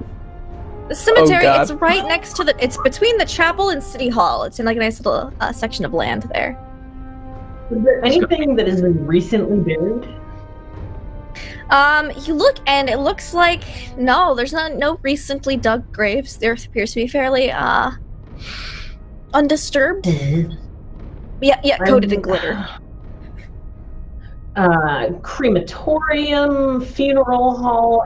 The cemetery, it's right next to it's between the chapel and City Hall. It's in like a nice little section of land there. Is there anything that has been recently buried? You look and it looks like, no, there's no recently dug graves. There appears to be fairly, undisturbed. Yeah, coated in glitter. Crematorium, funeral hall,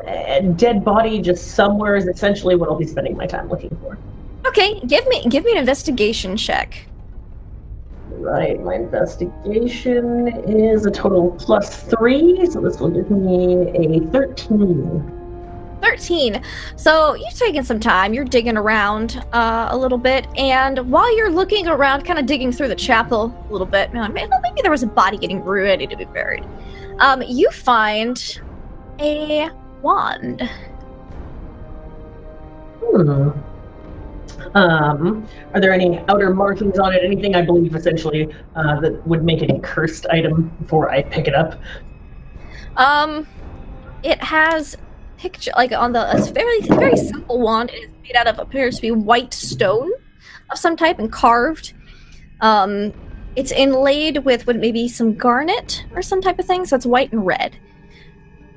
dead body just somewhere is essentially what I'll be spending my time looking for. Okay, give me an investigation check. Right, my investigation is a total +3, so this will give me a 13. 13. So you've taken some time. You're digging around a little bit, and while you're looking around, kind of digging through the chapel a little bit, maybe there was a body getting ready to be buried. You find a wand. Are there any outer markings on it? Anything I believe essentially that would make it a cursed item before I pick it up? It has picture like on the very simple wand. It is made out of appears to be white stone of some type and carved. It's inlaid with maybe some garnet or some type of thing, so it's white and red.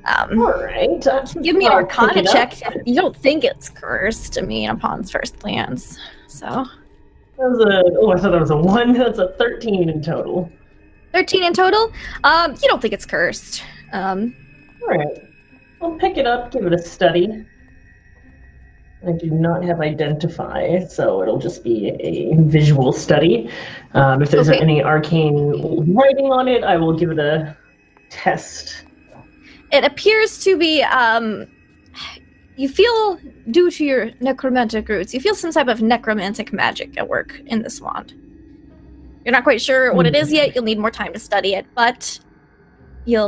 All right. Give me an Arcana check. You don't think it's cursed, I mean, upon first glance. So. I thought that was a 1. That's a 13 in total. 13 in total? You don't think it's cursed. All right. I'll pick it up, give it a study. I do not have identify, so it'll just be a visual study. If there's any arcane writing on it, I will give it a test. It appears to be, you feel, due to your necromantic roots, you feel some type of necromantic magic at work in this wand. You're not quite sure what it is yet, you'll need more time to study it, but you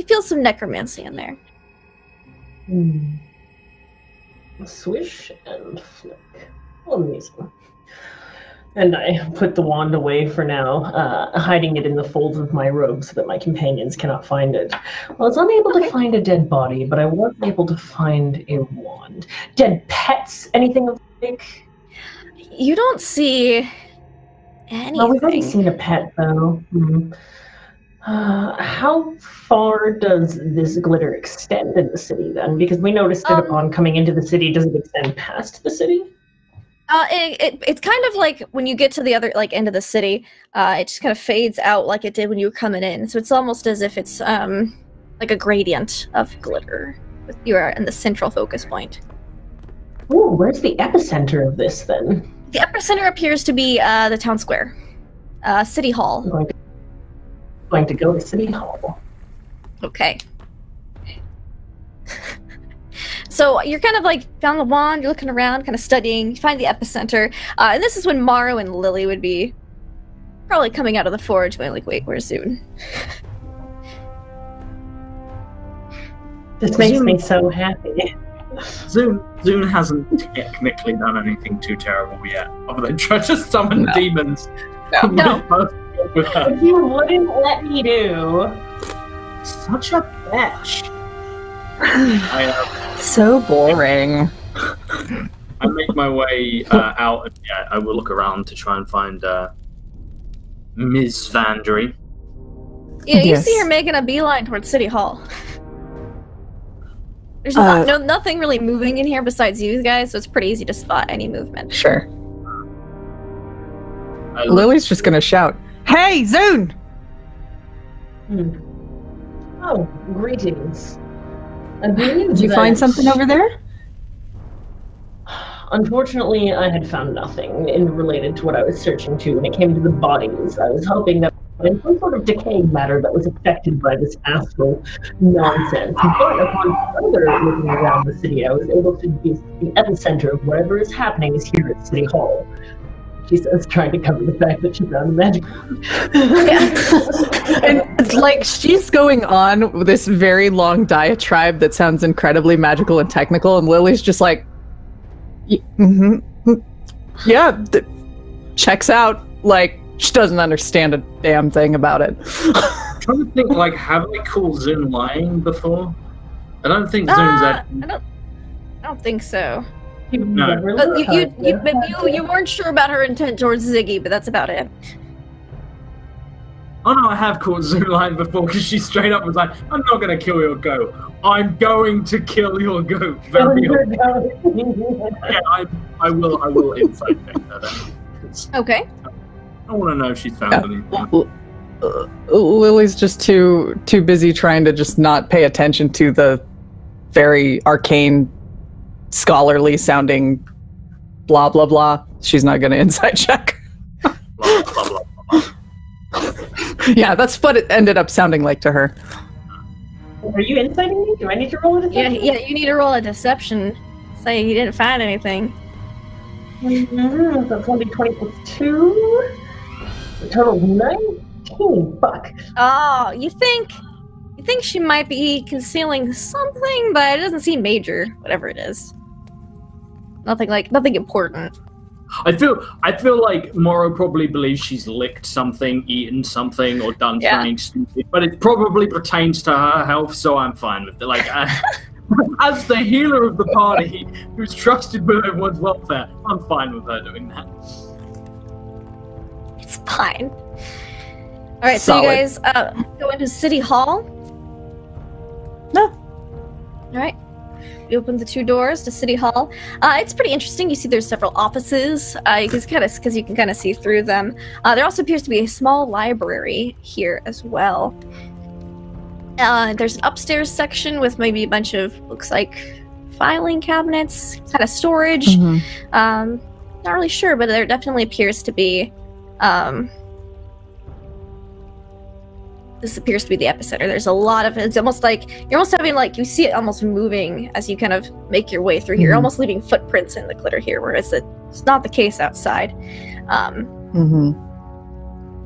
feel some necromancy in there. Swish and flick. Amusing. And I put the wand away for now, hiding it in the folds of my robe so that my companions cannot find it. Well, I was unable to find a dead body, but I was able to find a wand. Dead pets? Anything of like? You don't see anything. Well, we haven't seen a pet, though. How far does this glitter extend in the city, then? Because we noticed it upon coming into the city. Does it extend past the city? It's kind of like when you get to the other end of the city, it just kind of fades out like it did when you were coming in. So it's almost as if it's like a gradient of glitter. You are in the central focus point. Ooh, where's the epicenter of this then? The epicenter appears to be the town square, City Hall. I'm going to go to City Hall. Okay. So you're kind of found the wand, you're looking around, kind of studying, you find the epicenter, and this is when Morrow and Lily would be probably coming out of the forge going wait, where's Zune? This makes me so happy. Zune hasn't technically done anything too terrible yet, other than try to summon demons. No. If you wouldn't let me do. Such a bitch. So boring. I make my way out, and I will look around to try and find Ms. Vandry. Yeah, you see her making a beeline towards City Hall. There's nothing really moving in here besides you guys, so it's pretty easy to spot any movement. Sure. Lily's just gonna shout, "Hey, Zune!" Oh, greetings. Did you find something over there? Unfortunately, I had found nothing related to what I was searching to when it came to the bodies. I was hoping that and some sort of decaying matter that was affected by this astral nonsense. But upon further looking around the city, I was able to be the epicenter of whatever is happening is here at City Hall. She says, trying to cover the fact that she found a magic. And it's like she's going on with this very long diatribe that sounds incredibly magical and technical, and Lily's just like, yeah, checks out. Like, she doesn't understand a damn thing about it. I'm trying to think, like, have I called Zoom lying before? I don't think Zoom's actually... I don't think so. No. You weren't sure about her intent towards Ziggy, but that's about it. Oh no, I have called Zoom lying before because she straight up was like, I'm not going to kill your goat. I'm going to kill your goat. Very yeah, I will insight check her then. Okay. I want to know if she's found anything. Lily's just too busy trying to just not pay attention to the very arcane, scholarly sounding blah blah blah. She's not going to insight check. Blah, blah, blah, blah, blah. Yeah, that's what it ended up sounding like to her. Are you inciting me? Do I need to roll a deception? Yeah, you need to roll a deception. Say you didn't find anything. Mm-hmm. So it's going to be 20 plus 2. A total of 19. Fuck. Oh, you think she might be concealing something, but it doesn't seem major, whatever it is. Nothing important. I feel like Morrow probably believes she's licked something, eaten something, or done something stupid, but it probably pertains to her health, so I'm fine with it. Like, as the healer of the party, who's trusted with everyone's welfare, I'm fine with her doing that. It's fine. Alright, so you guys go into City Hall? No. Alright. You open the 2 doors to City Hall. It's pretty interesting. You see there's several offices, because you can kind of see through them. There also appears to be a small library here as well. There's an upstairs section with maybe a bunch of, looks like, filing cabinets, kind of storage. Mm-hmm. Not really sure, but there definitely appears to be, this appears to be the epicenter. There's a lot of, it's almost like, you're almost having, like, you see it almost moving as you kind of make your way through here. You're almost leaving footprints in the glitter here, whereas it's not the case outside.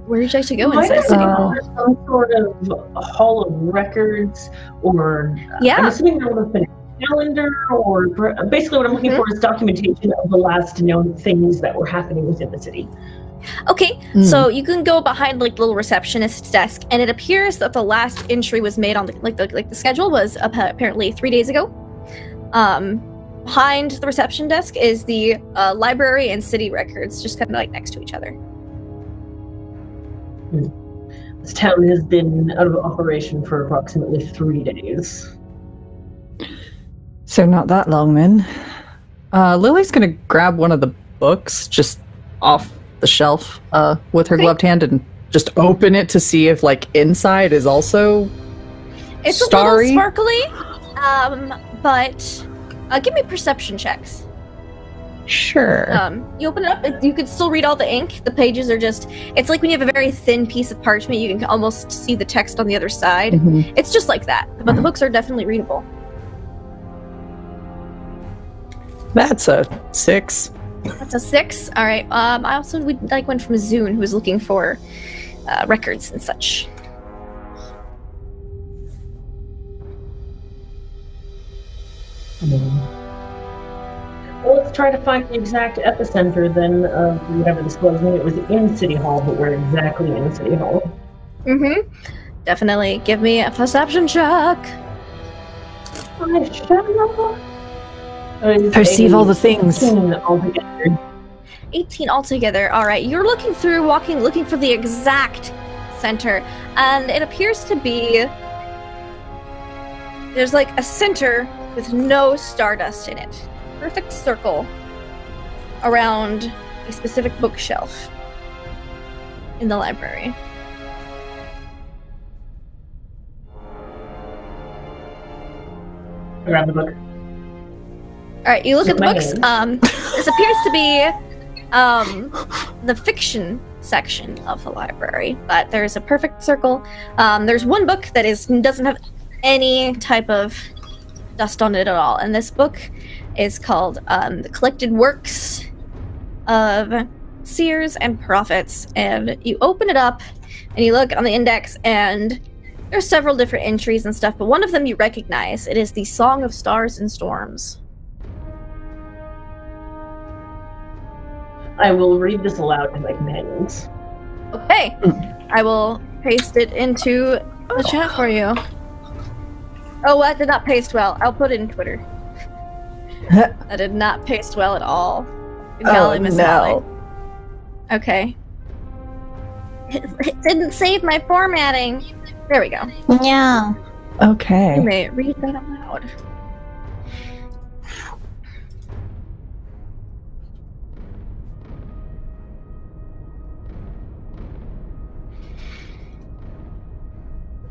Where would you like to go inside City Hall? Some sort of hall of records, or yeah. I'm assuming there would have been a calendar, or basically what I'm looking for is documentation of the last known things that were happening within the city. Okay, so you can go behind like the little receptionist's desk, and it appears that the last entry was made on the schedule was apparently 3 days ago. Behind the reception desk is the library and city records, just kind of like next to each other. This town has been out of operation for approximately 3 days. So not that long then. Lily's gonna grab one of the books just off the shelf with her gloved hand and just open it to see if like inside is also starry. A little sparkly, but give me perception checks. Sure. You open it up, you can still read all the ink. The pages are just, it's like when you have a very thin piece of parchment, you can almost see the text on the other side. It's just like that, but the books are definitely readable. That's a 6. That's a 6. All right. I also would like one from Zune, who was looking for records and such. Well, let's try to find the exact epicenter then of whatever this was. Maybe it was in City Hall, but we're exactly in City Hall. Definitely. Give me a perception check. I shall. Perceive all the things. 18 altogether. 18 altogether. All right. You're looking through, looking for the exact center, and it appears to be there's like a center with no stardust in it. Perfect circle around a specific bookshelf in the library. Grab the book. All right, you look at the books. This appears to be the fiction section of the library, but there's a perfect circle. There's one book that doesn't have any type of dust on it at all, and this book is called The Collected Works of Seers and Prophets. And you open it up and you look on the index, and there's several different entries and stuff, but one of them you recognize. It is the Song of Stars and Storms. I will read this aloud to my companions. Okay, I will paste it into the chat for you. Oh, that did not paste well. I'll put it in Twitter. That did not paste well at all. Golly, Miss Molly. Okay. It didn't save my formatting. There we go. Yeah. Okay. You may read that aloud.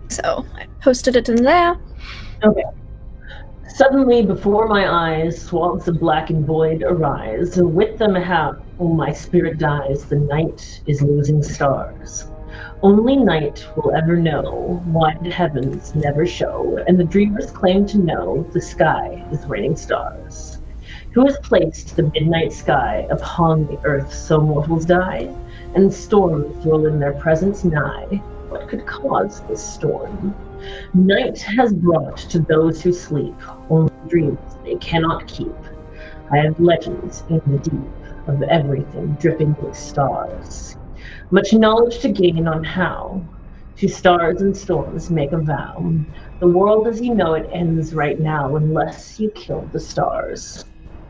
So, I posted it in there. Okay. Suddenly before my eyes, swamps of black and void arise, and with them how my spirit dies, the night is losing stars. Only night will ever know, wide heavens never show, and the dreamers claim to know the sky is raining stars. Who has placed the midnight sky upon the earth so mortals die, and storms roll in their presence nigh? What could cause this storm? Night has brought to those who sleep only dreams they cannot keep. I have legends in the deep of everything dripping with stars. Much knowledge to gain on how to stars and storms make a vow. The world as you know it ends right now unless you kill the stars.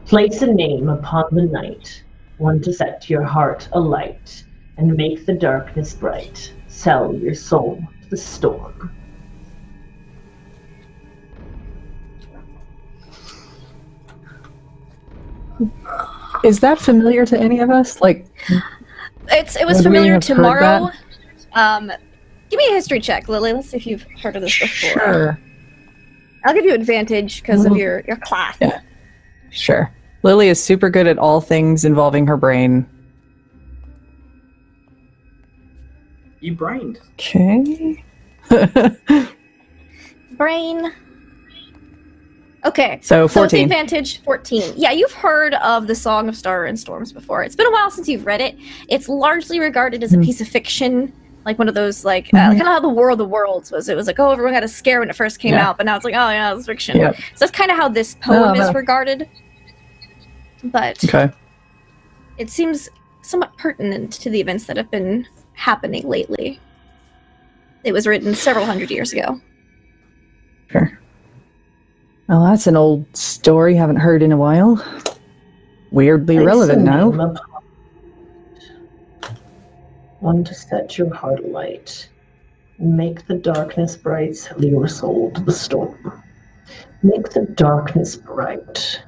Place a name upon the night, one to set your heart alight, and make the darkness bright. Sell your soul to the storm. Is that familiar to any of us? Like, it was familiar to Morrow. Give me a history check, Lily. Let's see if you've heard of this before. Sure. I'll give you advantage because of your class. Yeah. Sure. Lily is super good at all things involving her brain. You brained. Okay. Brain. Okay. So 14. So the advantage, 14. Yeah, you've heard of the Song of Star and Storms before. It's been a while since you've read it. It's largely regarded as a piece of fiction, like one of those, like, kind of how the War of the Worlds was. It was like, oh, everyone got a scare when it first came out, but now it's like, oh, yeah, it's fiction. Yep. So that's kind of how this poem is regarded. But it seems somewhat pertinent to the events that have been happening lately. It was written several hundred years ago. Sure. Well, that's an old story. Haven't heard in a while. Weirdly relevant now. One to set your heart alight. Make the darkness bright, sell your soul to the storm. Make the darkness bright.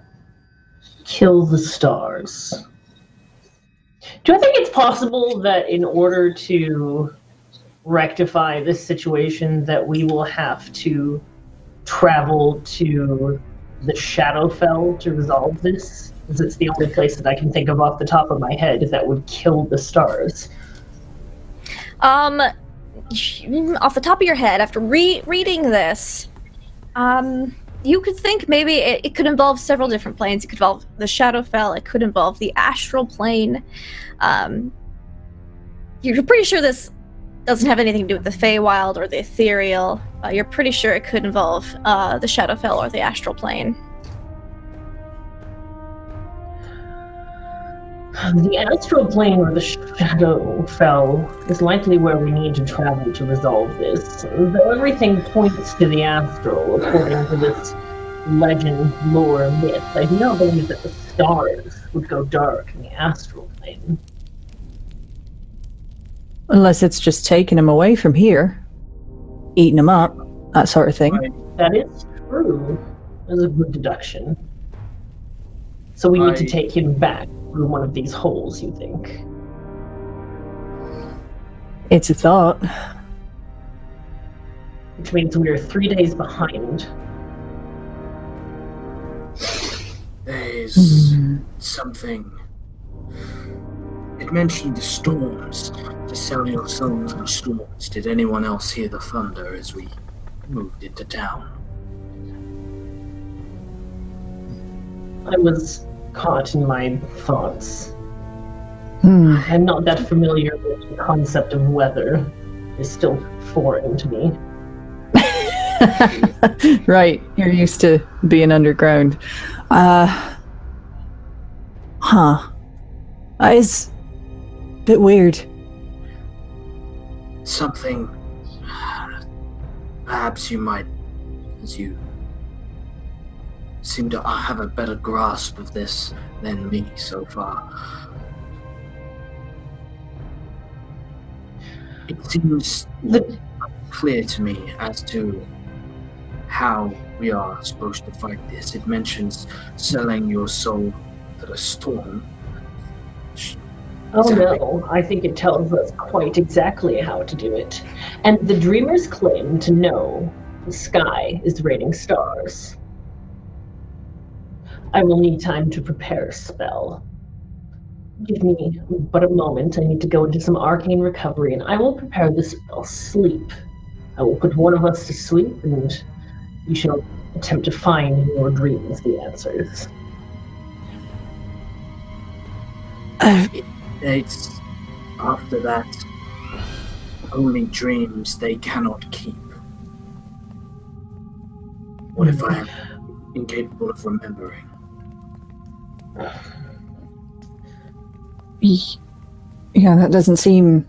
Kill the stars. Do I think it's possible that in order to rectify this situation that we will have to travel to the Shadowfell to resolve this? Because it's the only place that I can think of off the top of my head that would kill the stars. Off the top of your head, after reading this, you could think maybe it could involve several different planes. It could involve the Shadowfell. It could involve the astral plane. You're pretty sure this doesn't have anything to do with the Feywild or the ethereal. You're pretty sure it could involve the Shadowfell or the astral plane. The astral plane or the Shadowfell is likely where we need to travel to resolve this. Though everything points to the astral, according to this legend, lore, myth, I do not believe that the stars would go dark in the astral plane. Unless it's just taking him away from here. Eating him up. That sort of thing. That is true. That's a good deduction. So we need to take him back through one of these holes, you think? It's a thought. Which means we are 3 days behind. There's something It mentioned the storms, to sell your souls in storms. Did anyone else hear the thunder as we moved into town? I was caught in my thoughts. I'm not that familiar with the concept of weather. It's still foreign to me. Right, you're used to being underground. It's a bit weird. Something... Perhaps you might, as you seem to have a better grasp of this than me so far. It seems clear to me as to how we are supposed to fight this. It mentions selling your soul to the storm. Oh no, I think it tells us quite exactly how to do it. And the dreamers claim to know the sky is raining stars. I will need time to prepare a spell. Give me but a moment. I need to go into some arcane recovery, and I will prepare the spell Sleep. I will put one of us to sleep, and you shall attempt to find in your dreams the answers. It's after that, only dreams they cannot keep. What if I am incapable of remembering? Yeah, that doesn't seem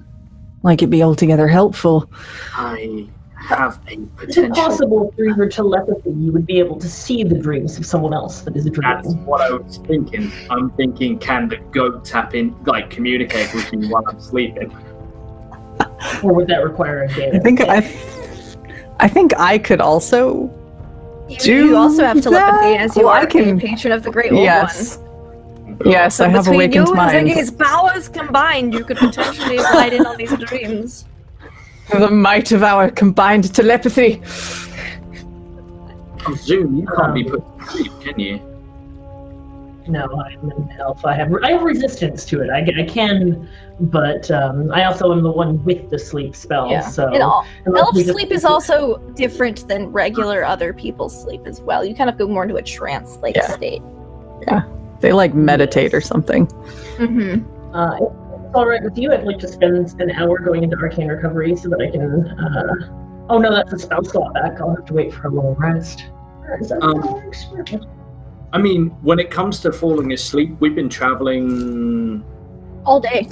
like it'd be altogether helpful. I have a Is it potential. possible through your telepathy you would be able to see the dreams of someone else that is That's dreaming? what I was thinking. I'm thinking, can the goat tap in, like communicate with me while I'm sleeping? Or would that require a game? I think I could also. You also have telepathy as you Well, are I can- a patron of the Great Old Yes. One. Yes, I have Between awakened you mind. and Ziggy's powers combined, you could potentially ride in on these dreams. The might of our combined telepathy. I presume you can't be put to sleep, can you? No, I'm an elf. I have resistance to it. I can, but I also am the one with the sleep spell. Yeah. So And unless elf we just- sleep is also different than regular other people's sleep as well. You kind of go more into a trance-like Yeah. state. They like meditate or something. Mm-hmm. If it's all right with you, I'd like to spend an hour going into arcane recovery so that I can. Oh no, that's a spell slot back. I'll have to wait for a little rest. Where is that? I mean, when it comes to falling asleep, we've been traveling All day.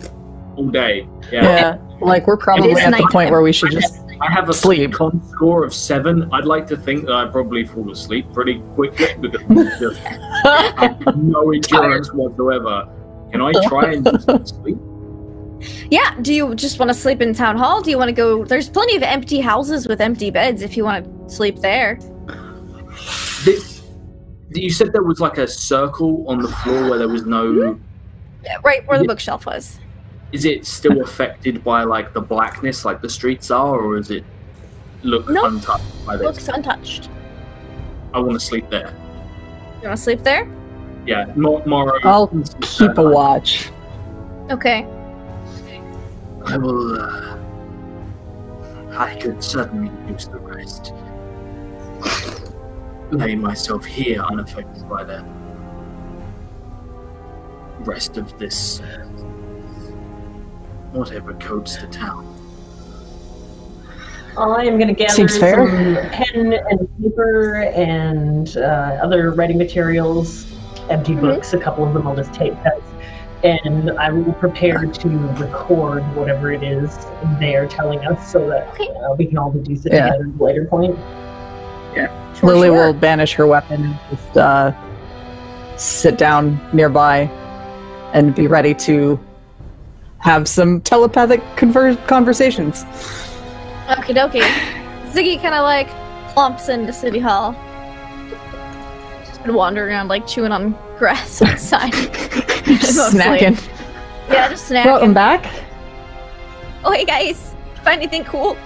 all day. Yeah, like we're probably is at the nighttime. point where we should just I have a sleep. con score of 7. I'd like to think that I probably fall asleep pretty quickly because I just have no endurance whatsoever. Can I try and just sleep? Yeah, do you just want to sleep in town hall? Do you want to go? There's plenty of empty houses with empty beds if you want to sleep there. You said there was like a circle on the floor where there was no... Yeah, right where the bookshelf was. Is it still affected by like the blackness like the streets are, or is it look Nope. untouched by this? Looks untouched. I want to sleep there. You want to sleep there? Yeah, Morrow. I'll keep a watch. Okay. I will, I could certainly use the rest. Lay myself here unaffected by the rest of this whatever codes to town. I am going to gather Seems fair. some pen and paper and other writing materials, empty books, a couple of them I'll just take that, and I will prepare to record whatever it is they are telling us so that we can all deduce it Yeah. together at a later point. Lily Sure. will banish her weapon and just sit down nearby and be ready to have some telepathic conversations. Okie dokie. Ziggy kind of like plumps into City Hall. Just been wandering around like chewing on grass outside. Snacking. Yeah, just snacking. Welcome back. Oh, hey guys. Find anything cool?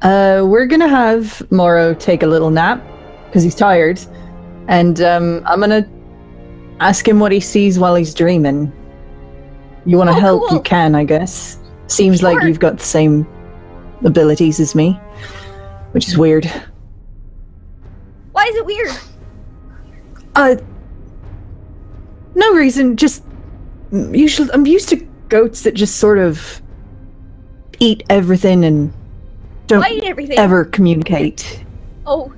We're gonna have Morrow take a little nap because he's tired, and I'm gonna ask him what he sees while he's dreaming. You want to Oh, help, cool. you can, I guess. Seems like Sure. you've got the same abilities as me, which is weird. Why is it weird? No reason, just usually I'm used to goats that just sort of eat everything and don't Why eat everything? ever communicate. Oh,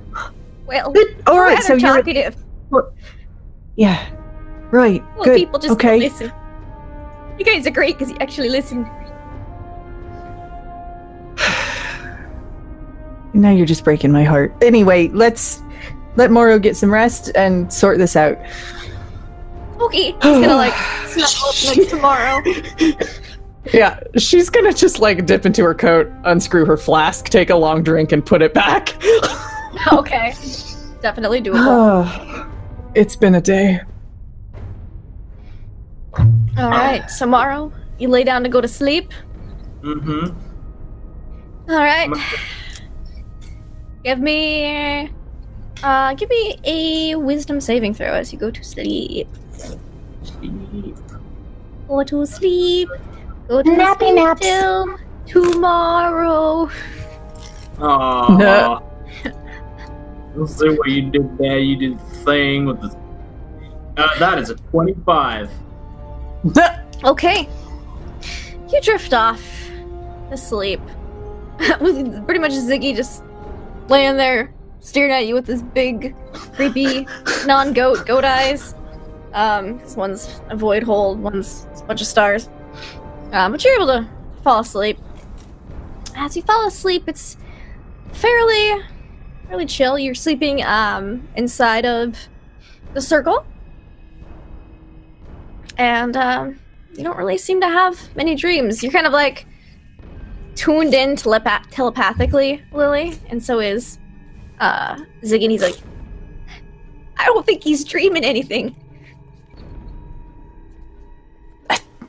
well. All right, so rather you're talkative. yeah, right. Well, good. people just okay. listen. You guys are great because you actually listen. Now you're just breaking my heart. Anyway, let's let Moro get some rest and sort this out. Okay, he's gonna like snuggle up next tomorrow. Yeah, she's gonna just like dip into her coat, unscrew her flask, take a long drink, and put it back. Okay, definitely doable. It's been a day. All right, tomorrow you lay down to go to sleep. Mm-hmm. All right. Give me a wisdom saving throw as you go to sleep. Go to sleep. Go to Nappy sleep naps. till tomorrow. Aww. No. Let's see what you did there. You did the thing with the. That is a 25. Okay. You drift off to sleep. With pretty much Ziggy just laying there staring at you with his big, creepy, goat eyes. This one's a void hold, one's a bunch of stars. But you're able to fall asleep. As you fall asleep, it's fairly chill. You're sleeping inside of the circle. And you don't really seem to have many dreams. You're kind of like tuned in telepathically, Lily, and so is Ziggy, and he's like, I don't think he's dreaming anything.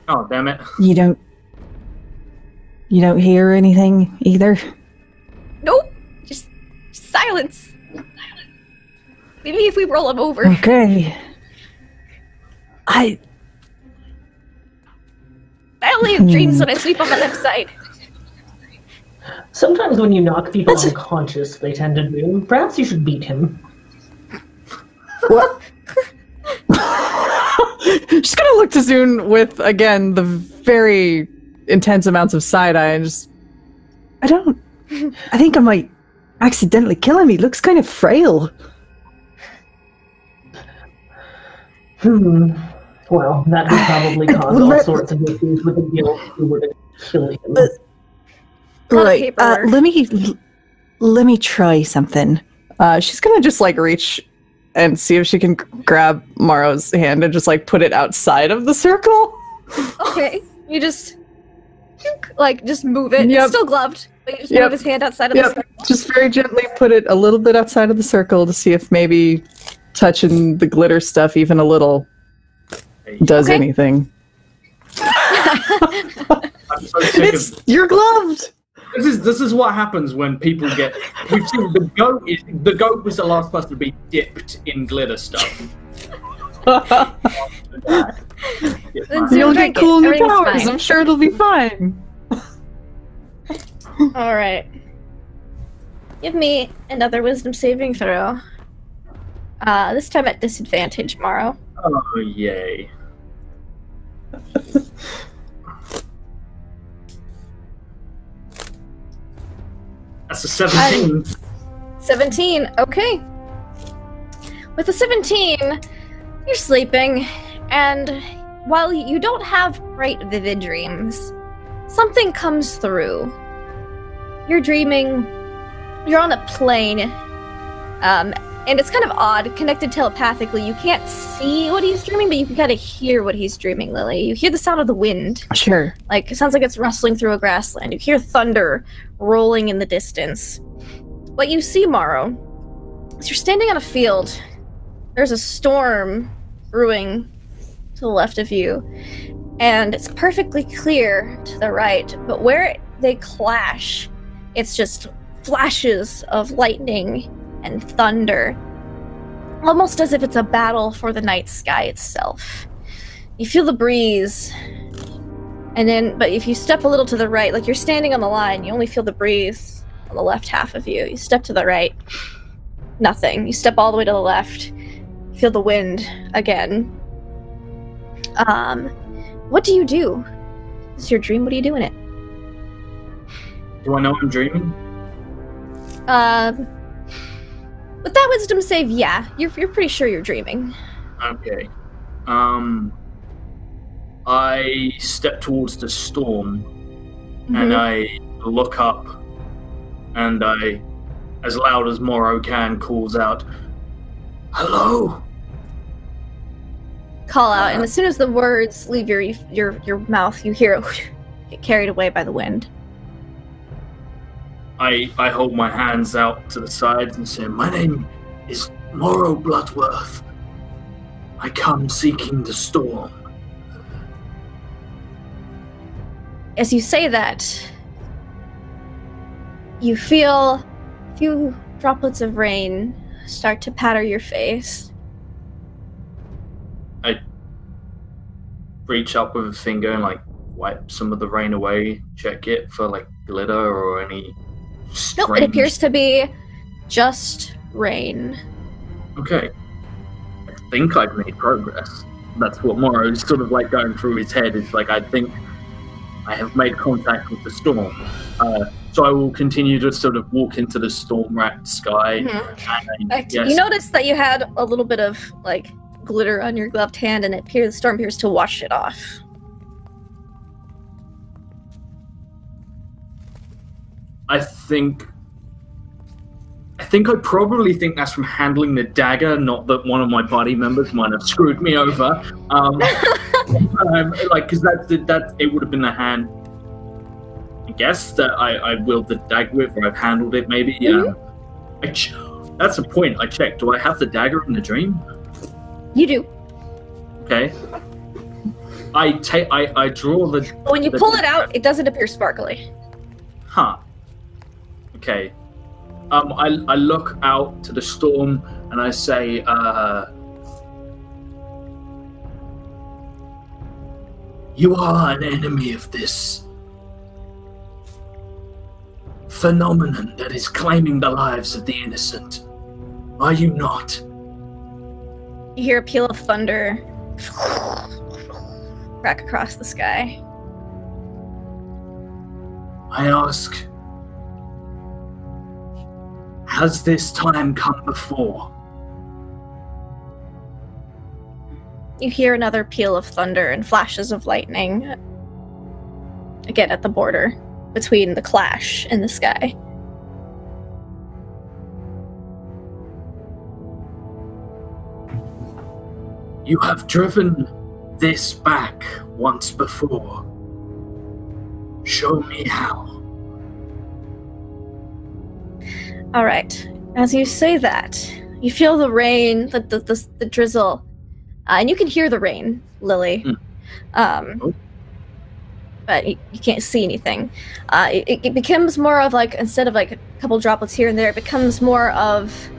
Oh, damn it. You don't hear anything either? Nope, just silence. Maybe if we roll him over. Okay. I only have dreams when I sleep on the left side. Sometimes when you knock people unconscious, they tend to dream. Perhaps you should beat him. What? She's gonna look to Zune with, again, the very intense amounts of side-eye and just... I think I might accidentally kill him. He looks kind of frail. Well, that would probably cause all sorts of issues with the guild if we were to kill him. Right, let me try something. She's gonna just, like, reach and see if she can grab Morrow's hand and just, like, put it outside of the circle. Okay, you just move it. Yep. It's still gloved, but you just Yep. move his hand outside of the circle. Just very gently put it a little bit outside of the circle to see if maybe touching the glitter stuff even a little does Okay. anything. I'm so sick of... You're gloved! This is what happens when people get. We've seen the goat was the last person to be dipped in glitter stuff. You'll get drink it. cool new Everything's powers. fine. I'm sure it'll be fine. All right. Give me another wisdom saving throw. This time at disadvantage, Morrow. Oh yay! That's a 17. 17. Okay. With a 17, you're sleeping, and while you don't have bright, vivid dreams, something comes through. You're dreaming. You're on a plane. And it's kind of odd, connected telepathically. You can't see what he's dreaming, but you can kind of hear what he's dreaming, Lily. You hear the sound of the wind. Sure. Like, it sounds like it's rustling through a grassland. You hear thunder rolling in the distance. What you see, Morrow, is you're standing on a field. There's a storm brewing to the left of you. And it's perfectly clear to the right, but where they clash, it's just flashes of lightning and thunder, almost as if it's a battle for the night sky itself. You feel the breeze but if you step a little to the right, like you're standing on the line, you only feel the breeze on the left half of you. You step to the right, nothing. You step all the way to the left, feel the wind again. What do you do? This is your dream. What do you do in it? Do I know I'm dreaming? With that wisdom save, yeah, you're pretty sure you're dreaming. Okay. I step towards the storm, and I look up, and I, as loud as Morrow can, calls out, "Hello!" Call out, and as soon as the words leave your mouth, you hear it get carried away by the wind. I hold my hands out to the sides and say, "My name is Morrow Bloodworth. I come seeking the storm." As you say that, you feel a few droplets of rain start to patter your face. I reach up with a finger and wipe some of the rain away, check it for glitter or any strange... Nope, it appears to be just rain. Okay. I think I've made progress. That's what Morrow's sort of going through his head. It's I think I have made contact with the storm. So I will continue to sort of walk into the storm-wrapped sky. Yes. You noticed that you had a little bit of glitter on your gloved hand, and the storm appears to wash it off. I probably think that's from handling the dagger, not that one of my party members might have screwed me over. Because it would have been the hand, I guess, that I wielded the dagger with, or I've handled it maybe. That's the point. I checked. Do I have the dagger in the dream? You do. Okay. I draw the... When you pull it out, it doesn't appear sparkly. Huh. Okay. I look out to the storm and I say, "You are an enemy of this phenomenon that is claiming the lives of the innocent. Are you not?" You hear a peal of thunder crack across the sky. I ask, has this time come before? You hear another peal of thunder and flashes of lightning. Again, at the border between the clash and the sky. You have driven this back once before. Show me how. All right. As you say that, you feel the rain, the drizzle, and you can hear the rain, Lily. But you can't see anything. It becomes more of instead of a couple droplets here and there, it becomes more of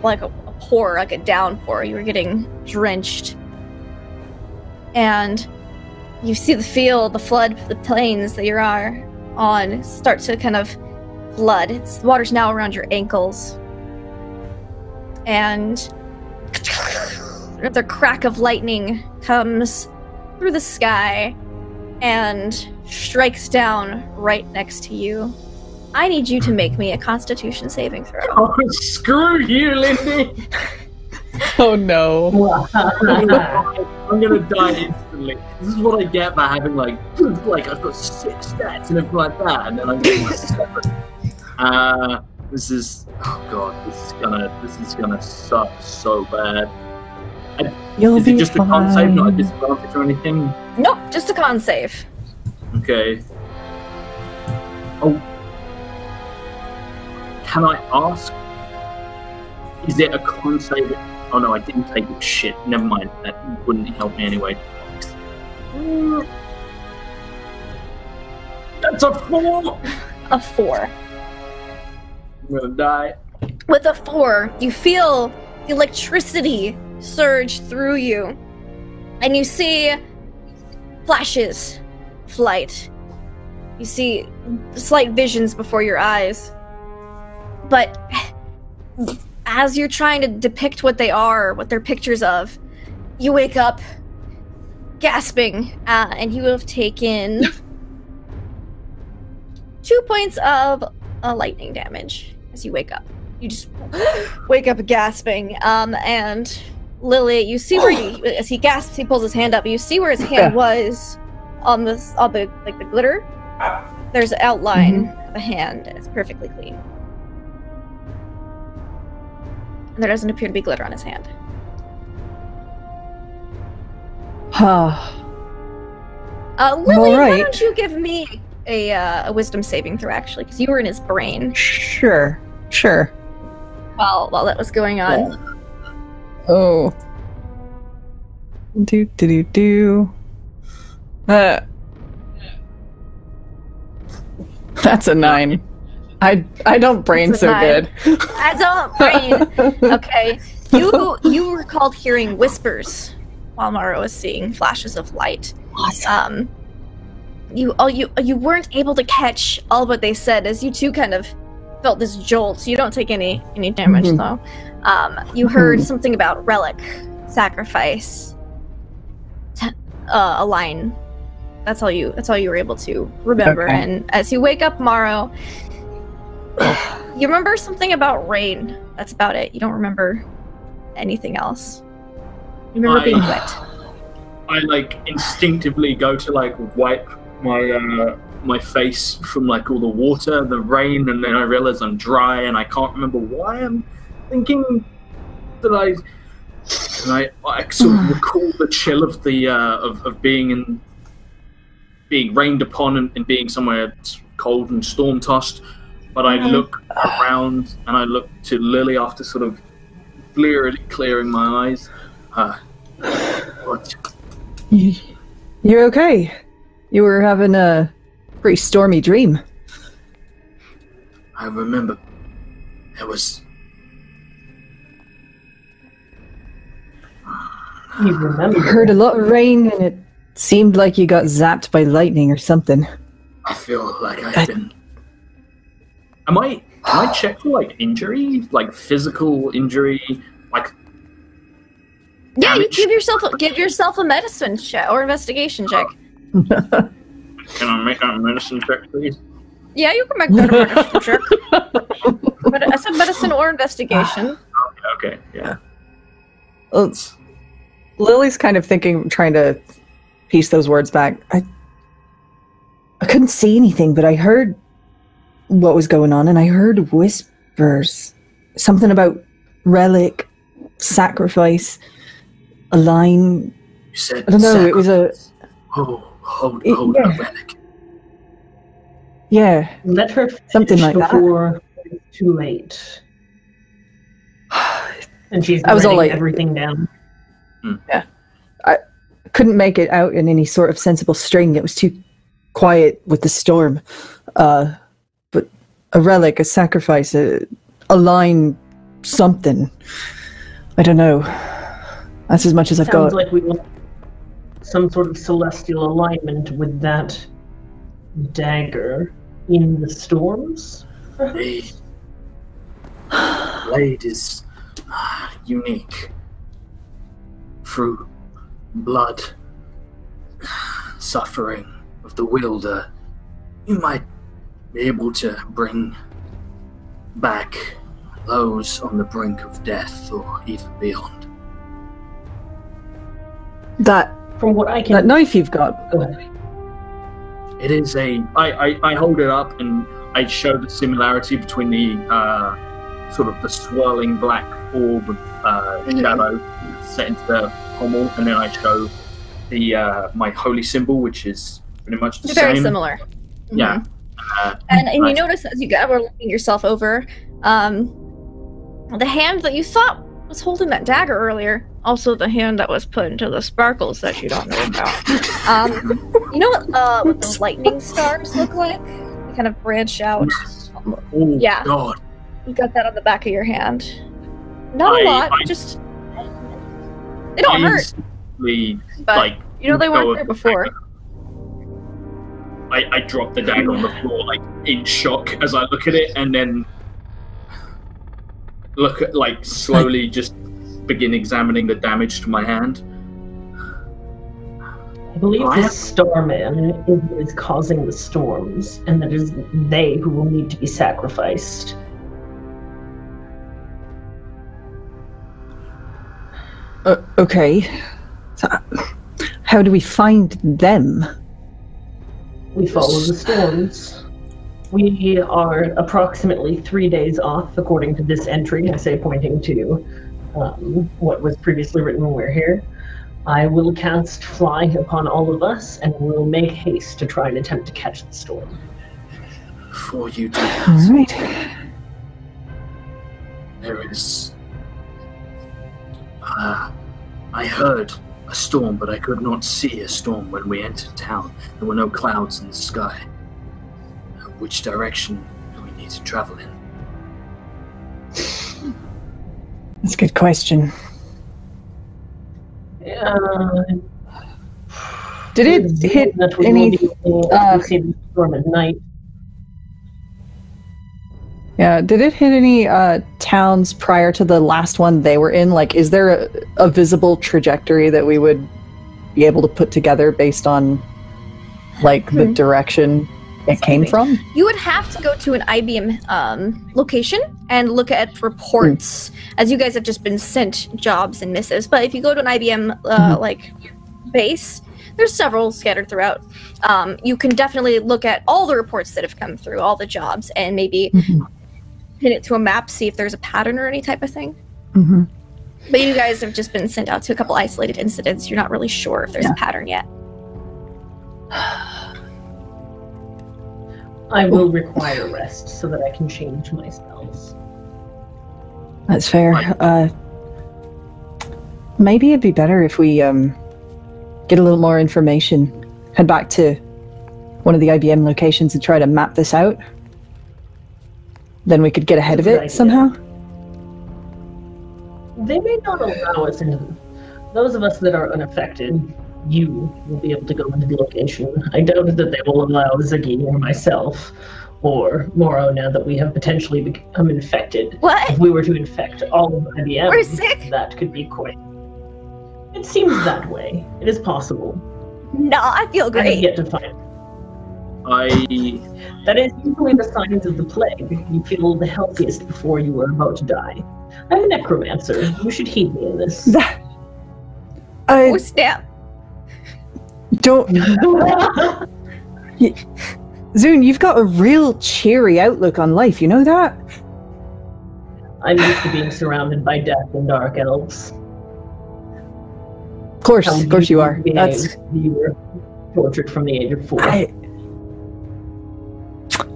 a pour, a downpour. You were getting drenched. And you see the field, the flood, the plains that you are on start to kind of flood. The water's now around your ankles. And another crack of lightning comes through the sky and strikes down right next to you. I need you to make me a Constitution saving throw. Oh, screw you, Lindy! Oh no. I'm gonna die instantly. This is what I get for having I've got 6 stats and everything like that, and then I'm getting 7. This is, oh god, this is gonna suck so bad. Is it just a con save, not a disadvantage or anything? Nope, just a con save. Okay. Oh. Can I ask? Is it a con save? Oh no, I didn't take it. Shit, never mind. That wouldn't help me anyway. That's a 4! A 4. I'm gonna die. With a 4, you feel the electricity surge through you. And you see flashes of light. You see slight visions before your eyes. But as you're trying to depict what they are, what they're pictures of, you wake up gasping, and you have taken 2 points of lightning damage as you wake up. You just wake up gasping, and Lily, you see where as he gasps, he pulls his hand up. You see where his hand was on the glitter. There's an outline of a hand, and it's perfectly clean. And there doesn't appear to be glitter on his hand. Lily, why don't you give me a wisdom saving throw, actually, because you were in his brain. Sure. While that was going on. Oh. That's a 9. I don't brain so good. I don't brain. Okay. You recalled hearing whispers while Mara was seeing flashes of light. Awesome. You weren't able to catch all of what they said, as you two kind of felt this jolt, so you don't take any damage though. You heard something about relic, sacrifice, a line. That's all you were able to remember. Okay. And as you wake up tomorrow, you remember something about rain. That's about it. You don't remember anything else. You remember being wet. I instinctively go to wipe my face from all the water, the rain, and then I realize I'm dry and I can't remember why I'm thinking that I sort of recall the chill of the of being rained upon and being somewhere cold and storm tossed. But I look around and I look to Lily after sort of clearing my eyes. What? You're okay. You were having a pretty stormy dream. I remember there was... You remember? You heard a lot of rain and it seemed like you got zapped by lightning or something. I feel like I've been... Can I check for injury? Physical injury? Yeah, you give yourself a medicine check or investigation check. Can I make a medicine check, please? Yeah, you can make a medicine check. But I said medicine or investigation. Okay, yeah. Well, Lily's kind of trying to piece those words back. I couldn't see anything, but I heard what was going on, and I heard whispers. Something about relic, sacrifice, a line. You said I don't know, sacrifice. it was a... Hold yeah. a relic. Yeah. Let her something like before it's too late. And she's letting everything down. Yeah. I couldn't make it out in any sort of sensible string. It was too quiet with the storm. But a relic, a sacrifice, a line, something. I don't know. That's as much as I've got. Sounds like we want some sort of celestial alignment with that dagger in the storms. The blade is unique. Through blood, suffering of the wielder, you might be able to bring back those on the brink of death or even beyond. From what I can... That knife you've got. Go ahead. It is I hold it up and I show the similarity between the sort of the swirling black orb of shadow set into the pommel, and then I show the my holy symbol, which is pretty much the same. Very similar. Yeah. And you notice as you were looking yourself over, the hand that you thought was holding that dagger earlier, also the hand that was put into the sparkles that you don't know about. You know what those lightning stars look like? They kind of branch out. Oh, yeah. God. You got that on the back of your hand. Not a lot, just... They don't hurt. But, you know, they weren't there before. I drop the dagger on the floor, like in shock as I look at it, and then look at slowly just begin examining the damage to my hand. I believe the Starman is what is causing the storms, and that it is they who will need to be sacrificed. Okay. So, how do we find them? We follow the storms. We are approximately 3 days off, according to this entry, I say pointing to what was previously written when we're here. I will cast Fly upon all of us, and we'll make haste to try and attempt to catch the storm. For you to All right. There is... I heard a storm, but I could not see a storm when we entered town. There were no clouds in the sky. Which direction do we need to travel in? That's a good question. Did it hit any... see the storm at night. Yeah, did it hit any towns prior to the last one they were in? Like, is there a visible trajectory that we would be able to put together based on, like, the direction it came from? You would have to go to an IBM location and look at reports, as you guys have just been sent jobs and missives. But if you go to an IBM like base, there's several scattered throughout. You can definitely look at all the reports that have come through, all the jobs, and maybe pin it to a map, see if there's a pattern or any type of thing. But you guys have just been sent out to a couple isolated incidents. You're not really sure if there's a pattern yet. I will require rest so that I can change my spells. That's fair. Maybe it'd be better if we get a little more information, head back to one of the IBM locations and try to map this out. Then we could get ahead of it somehow. They may not allow us in. Those of us that are unaffected, you will be able to go into the location. I doubt that they will allow Ziggy or myself or Moro, now that we have potentially become infected. What? If we were to infect all of IBM, we're sick. That could be quite... It seems that way. It is possible. No, I feel I great. have yet to find. That is usually the signs of the plague. You feel the healthiest before you are about to die. I'm a necromancer. You should heed me in this. Oh, snap. Don't... Zune, you've got a real cheery outlook on life, you know that? I'm used to being surrounded by death and dark elves. Of course you are. That's... You were tortured from the age of 4.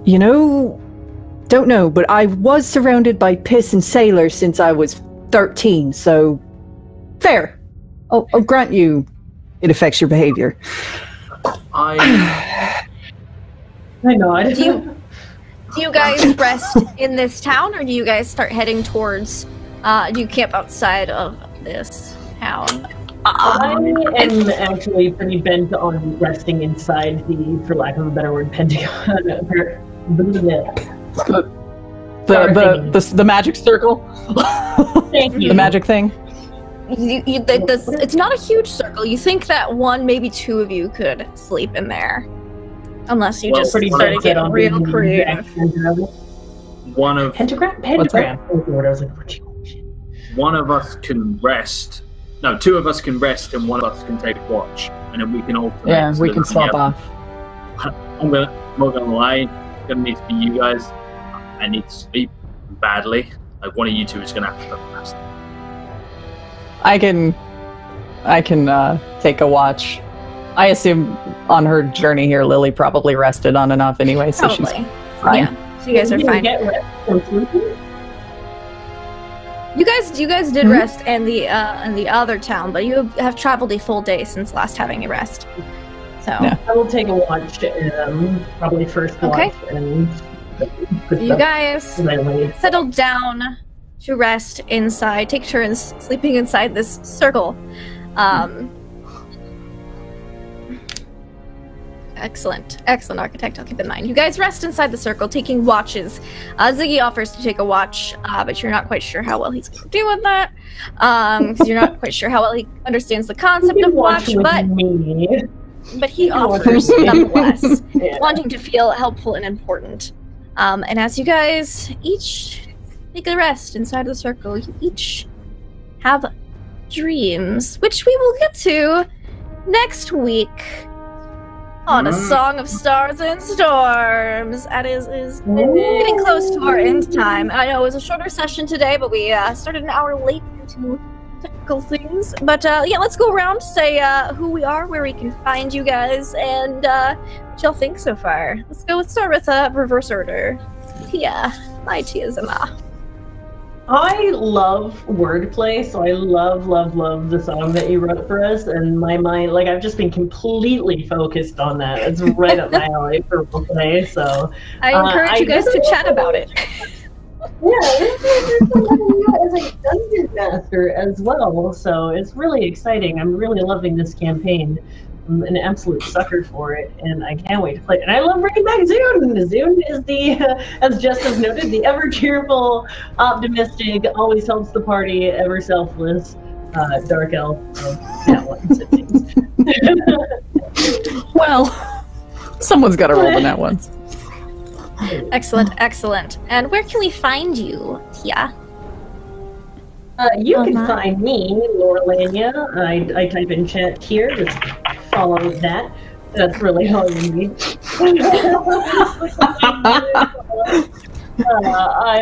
You know, don't know, but I was surrounded by piss and sailors since I was 13, so fair. I'll grant you it affects your behavior. I know. Do you guys rest in this town, or do you guys start heading towards, do you camp outside of this town? I am actually pretty bent on resting inside the, for lack of a better word, Pentagon. The magic circle? Thank you. The magic thing? It's not a huge circle. You think that one, maybe two of you could sleep in there. Unless you just started getting real creative. One of... Pentagram? One of us can rest. No, 2 of us can rest and 1 of us can take watch. And then we can alternate. Yeah, we can swap off. I'm not gonna lie. It's gonna need to be you guys. I need to sleep badly. Like, one of you 2 is gonna have to go first. I can take a watch. I assume on her journey here, Lily probably rested on and off anyway, so she's fine. Yeah, so you guys are fine. You guys did rest in the other town, but you have traveled a full day since last having a rest. So I will take a watch, probably first watch. And you guys settle down to rest inside. Take turns sleeping inside this circle. Excellent. Excellent, Architect. I'll keep in mind. You guys rest inside the circle, taking watches. Ziggy offers to take a watch, but you're not quite sure how well he's going to do with that. Because you're not quite sure how well he understands the concept of watch, but he offers nonetheless, wanting to feel helpful and important. And as you guys each take a rest inside the circle, you each have dreams, which we will get to next week on A Song of Stars and Storms. That is getting close to our end time. I know it was a shorter session today, but we started an hour late due to technical things. But yeah, let's go around, say who we are, where we can find you guys, and what y'all think so far. Let's start with reverse order. Tia, my Tia Zama. I love wordplay, so I love the song that you wrote for us, and my mind, like, I've just been completely focused on that. It's right up my alley for today, so... I encourage you guys to chat about it. Yeah, as a dungeon master as well, so it's really exciting. I'm really loving this campaign. I'm an absolute sucker for it, and I can't wait to play it. And I love bringing back Zune! Zune is the, as Justice noted, the ever-cheerful, optimistic, always helps the party, ever selfless, dark elf of that one, it seems. Well, someone's got to roll the net ones. Excellent, excellent. And where can we find you, Tia? You can find me, Lorelania. I type in chat here. Just follow that. That's really all you need. I'm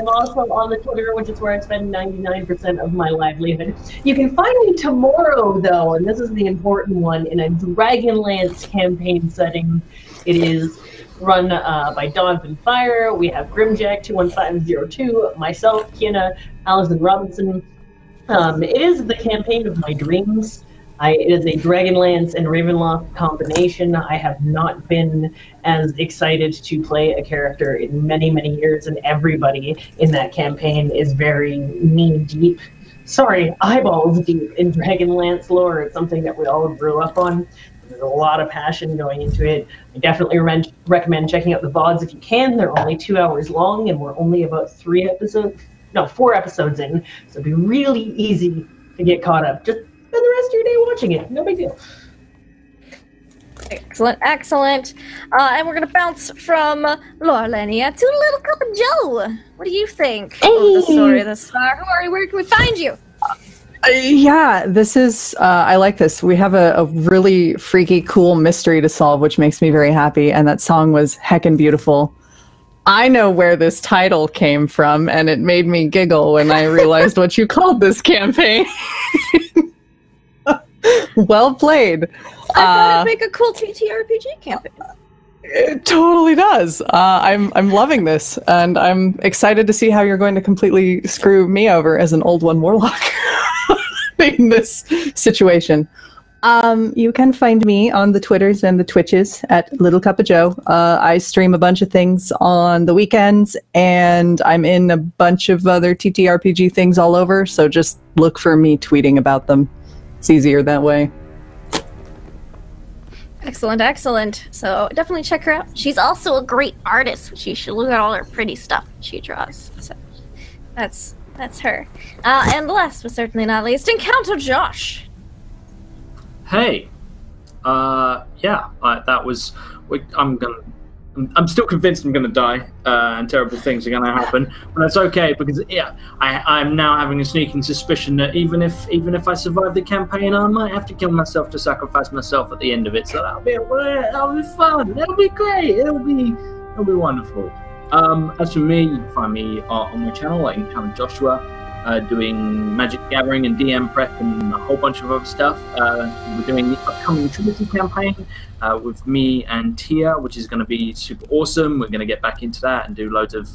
also on the Twitter, which is where I spend 99% of my livelihood. You can find me tomorrow, though, and this is the important one, in a Dragonlance campaign setting. It is run by Donovan Fire. We have Grimjack21502, myself, Kiana, Allison Robinson. It is the campaign of my dreams. It is a Dragonlance and Ravenloft combination. I have not been as excited to play a character in many, many years, and everybody in that campaign is very knee-deep. Sorry, eyeballs deep in Dragonlance lore. It's something that we all grew up on. There's a lot of passion going into it. I definitely recommend checking out the VODs if you can. They're only 2 hours long, and we're only about 4 episodes in, so it'd be really easy to get caught up. Just spend the rest of your day watching it. No big deal. Excellent, excellent. And we're going to bounce from Lorelania to Little Cup of Joe. What do you think of the story thus far? Who are you? Where can we find you? Yeah, this is, I like this. We have a really freaky, cool mystery to solve, which makes me very happy, and that song was heckin' beautiful. I know where this title came from, and it made me giggle when I realized what you called this campaign. Well played. I thought it'd make a cool TTRPG campaign. It totally does. I'm loving this, and I'm excited to see how you're going to completely screw me over as an old one warlock in this situation. You can find me on the Twitters and the Twitches at Little Cup of Joe. I stream a bunch of things on the weekends, and I'm in a bunch of other TTRPG things all over, so just look for me tweeting about them. It's easier that way. Excellent, excellent. So definitely check her out. She's also a great artist, which you should look at all her pretty stuff she draws. So that's her. And last but certainly not least, Encounter Josh. Hey, yeah, that was. I'm still convinced I'm gonna die, and terrible things are gonna happen. But that's okay because yeah, I'm now having a sneaking suspicion that even if I survive the campaign, I might have to kill myself to sacrifice myself at the end of it. So that'll be fun. That'll be great. It'll be wonderful. As for me, you can find me on my channel at Encounter Joshua. Doing Magic Gathering and DM prep and a whole bunch of other stuff. We're doing the upcoming Trinity campaign with me and Tia, which is going to be super awesome. We're going to get back into that and do loads of...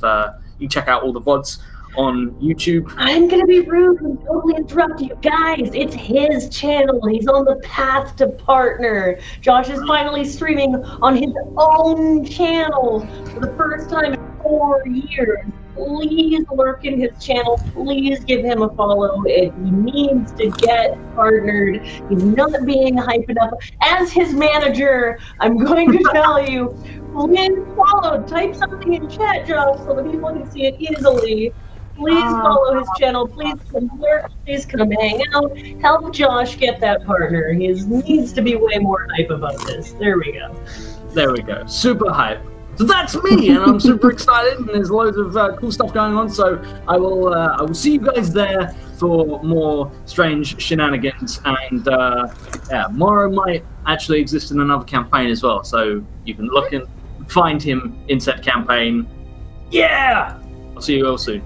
you can check out all the VODs on YouTube. I'm going to be rude and totally interrupt you guys. It's his channel. He's on the path to partner. Josh is finally streaming on his own channel for the first time in 4 years. please lurk in his channel. Please give him a follow. He needs to get partnered. He's not being hype enough. As his manager, I'm going to tell you, please follow. Type something in chat, Josh, so that people can see it easily. Please follow his channel. Please come lurk. Please come hang out. Help Josh get that partner. He needs to be way more hype about this. There we go. There we go. Super hype. So that's me, and I'm super excited, and there's loads of cool stuff going on. So I will see you guys there for more strange shenanigans, and yeah, Morrow might actually exist in another campaign as well. So you can look and find him in said campaign. Yeah, I'll see you all soon.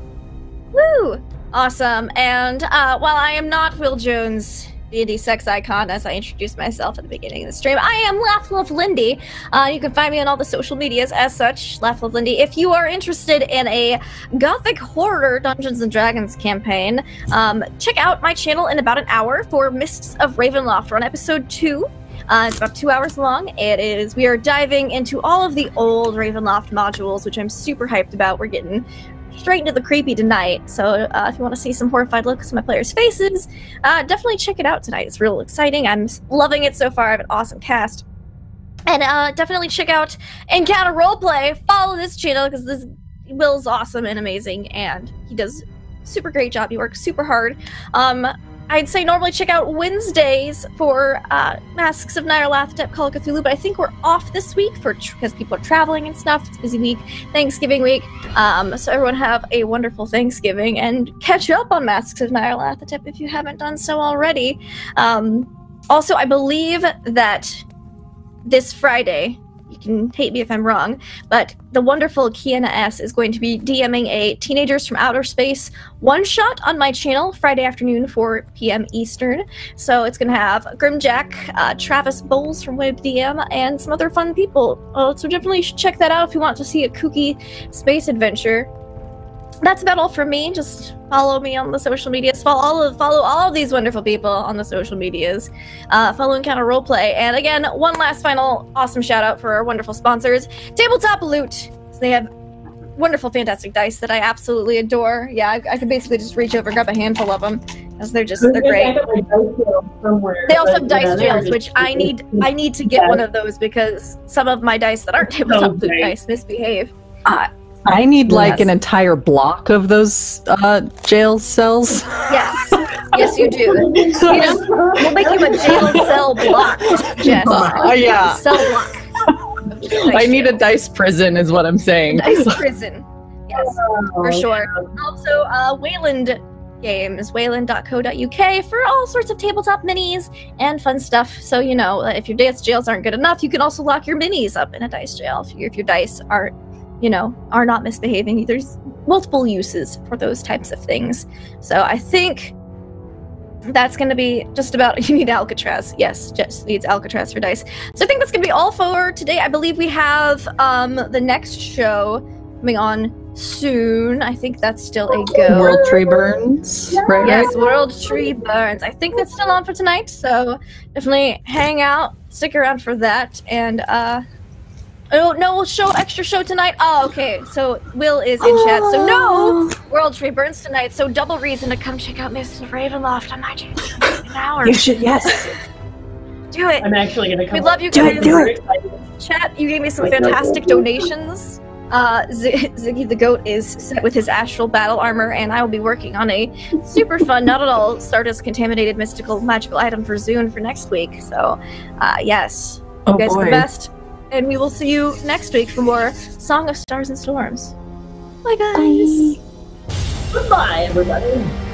Woo! Awesome. And while I am not Will Jones, D&D sex icon, as I introduced myself at the beginning of the stream, I am Laughlove-Lindy. You can find me on all the social medias as such, Laughlove-Lindy. If you are interested in a gothic horror Dungeons & Dragons campaign, check out my channel in about an hour for Mists of Ravenloft. We're on episode 2. It's about 2 hours long. We are diving into all of the old Ravenloft modules, which I'm super hyped about. We're getting straight into the creepy tonight, so if you want to see some horrified looks at my players' faces, definitely check it out tonight. It's real exciting. I'm loving it so far. I have an awesome cast. And definitely check out Encounter Roleplay. Follow this channel, because this Will's awesome and amazing, and he does a super great job. He works super hard. I'd say normally check out Wednesdays for Masks of Nyarlathotep, Call of Cthulhu, but I think we're off this week because people are traveling and stuff. It's a busy week, Thanksgiving week. So everyone have a wonderful Thanksgiving, and catch up on Masks of Nyarlathotep if you haven't done so already. Also, I believe that this Friday, you can hate me if I'm wrong, but the wonderful Kiana S. is going to be DMing a Teenagers from Outer Space one-shot on my channel Friday afternoon, 4 p.m. Eastern. So it's going to have Grimjack, Travis Bowles from WebDM, and some other fun people. So definitely should check that out if you want to see a kooky space adventure. That's about all from me. Just follow me on the social medias. Follow all of these wonderful people on the social medias. Follow Encounter Roleplay. And again, one last final awesome shout out for our wonderful sponsors, Tabletop Loot. So they have wonderful, fantastic dice that I absolutely adore. Yeah, I could basically just reach over and grab a handful of them, because they're great. They also have dice jails, which I need to get one of those, because some of my dice that aren't Tabletop Loot dice misbehave. I need like an entire block of those jail cells. Yes, yes, you do. We'll make you a jail cell block, Jess. Yeah, cell block. I need a dice prison, is what I'm saying. Dice prison, yes, for sure. Also, Wayland Games, wayland.co.uk, for all sorts of tabletop minis and fun stuff. So if your dice jails aren't good enough, you can also lock your minis up in a dice jail if your dice are not misbehaving. There's multiple uses for those types of things. So I think that's going to be just about. You need Alcatraz. Yes, Jess needs Alcatraz for dice. So I think that's going to be all for today. I believe we have the next show coming on soon. I think that's still a go. World Tree Burns. Right? Yes, World Tree Burns. I think that's still on for tonight. So definitely hang out, stick around for that, and no extra show tonight. Oh, okay. So Will is in chat. So no World Tree Burns tonight. So double reason to come check out Mists of Ravenloft on my channel in an hour. You should, yes. Do it. I'm actually gonna come. We love you guys. Do it. Chat, you gave me some fantastic donations. Ziggy the Goat is set with his astral battle armor, and I will be working on a super fun, not at all Stardust contaminated mystical magical item for Zune for next week. So, yes, you guys are the best. And we will see you next week for more Song of Stars and Storms. Bye, guys. Goodbye, everybody.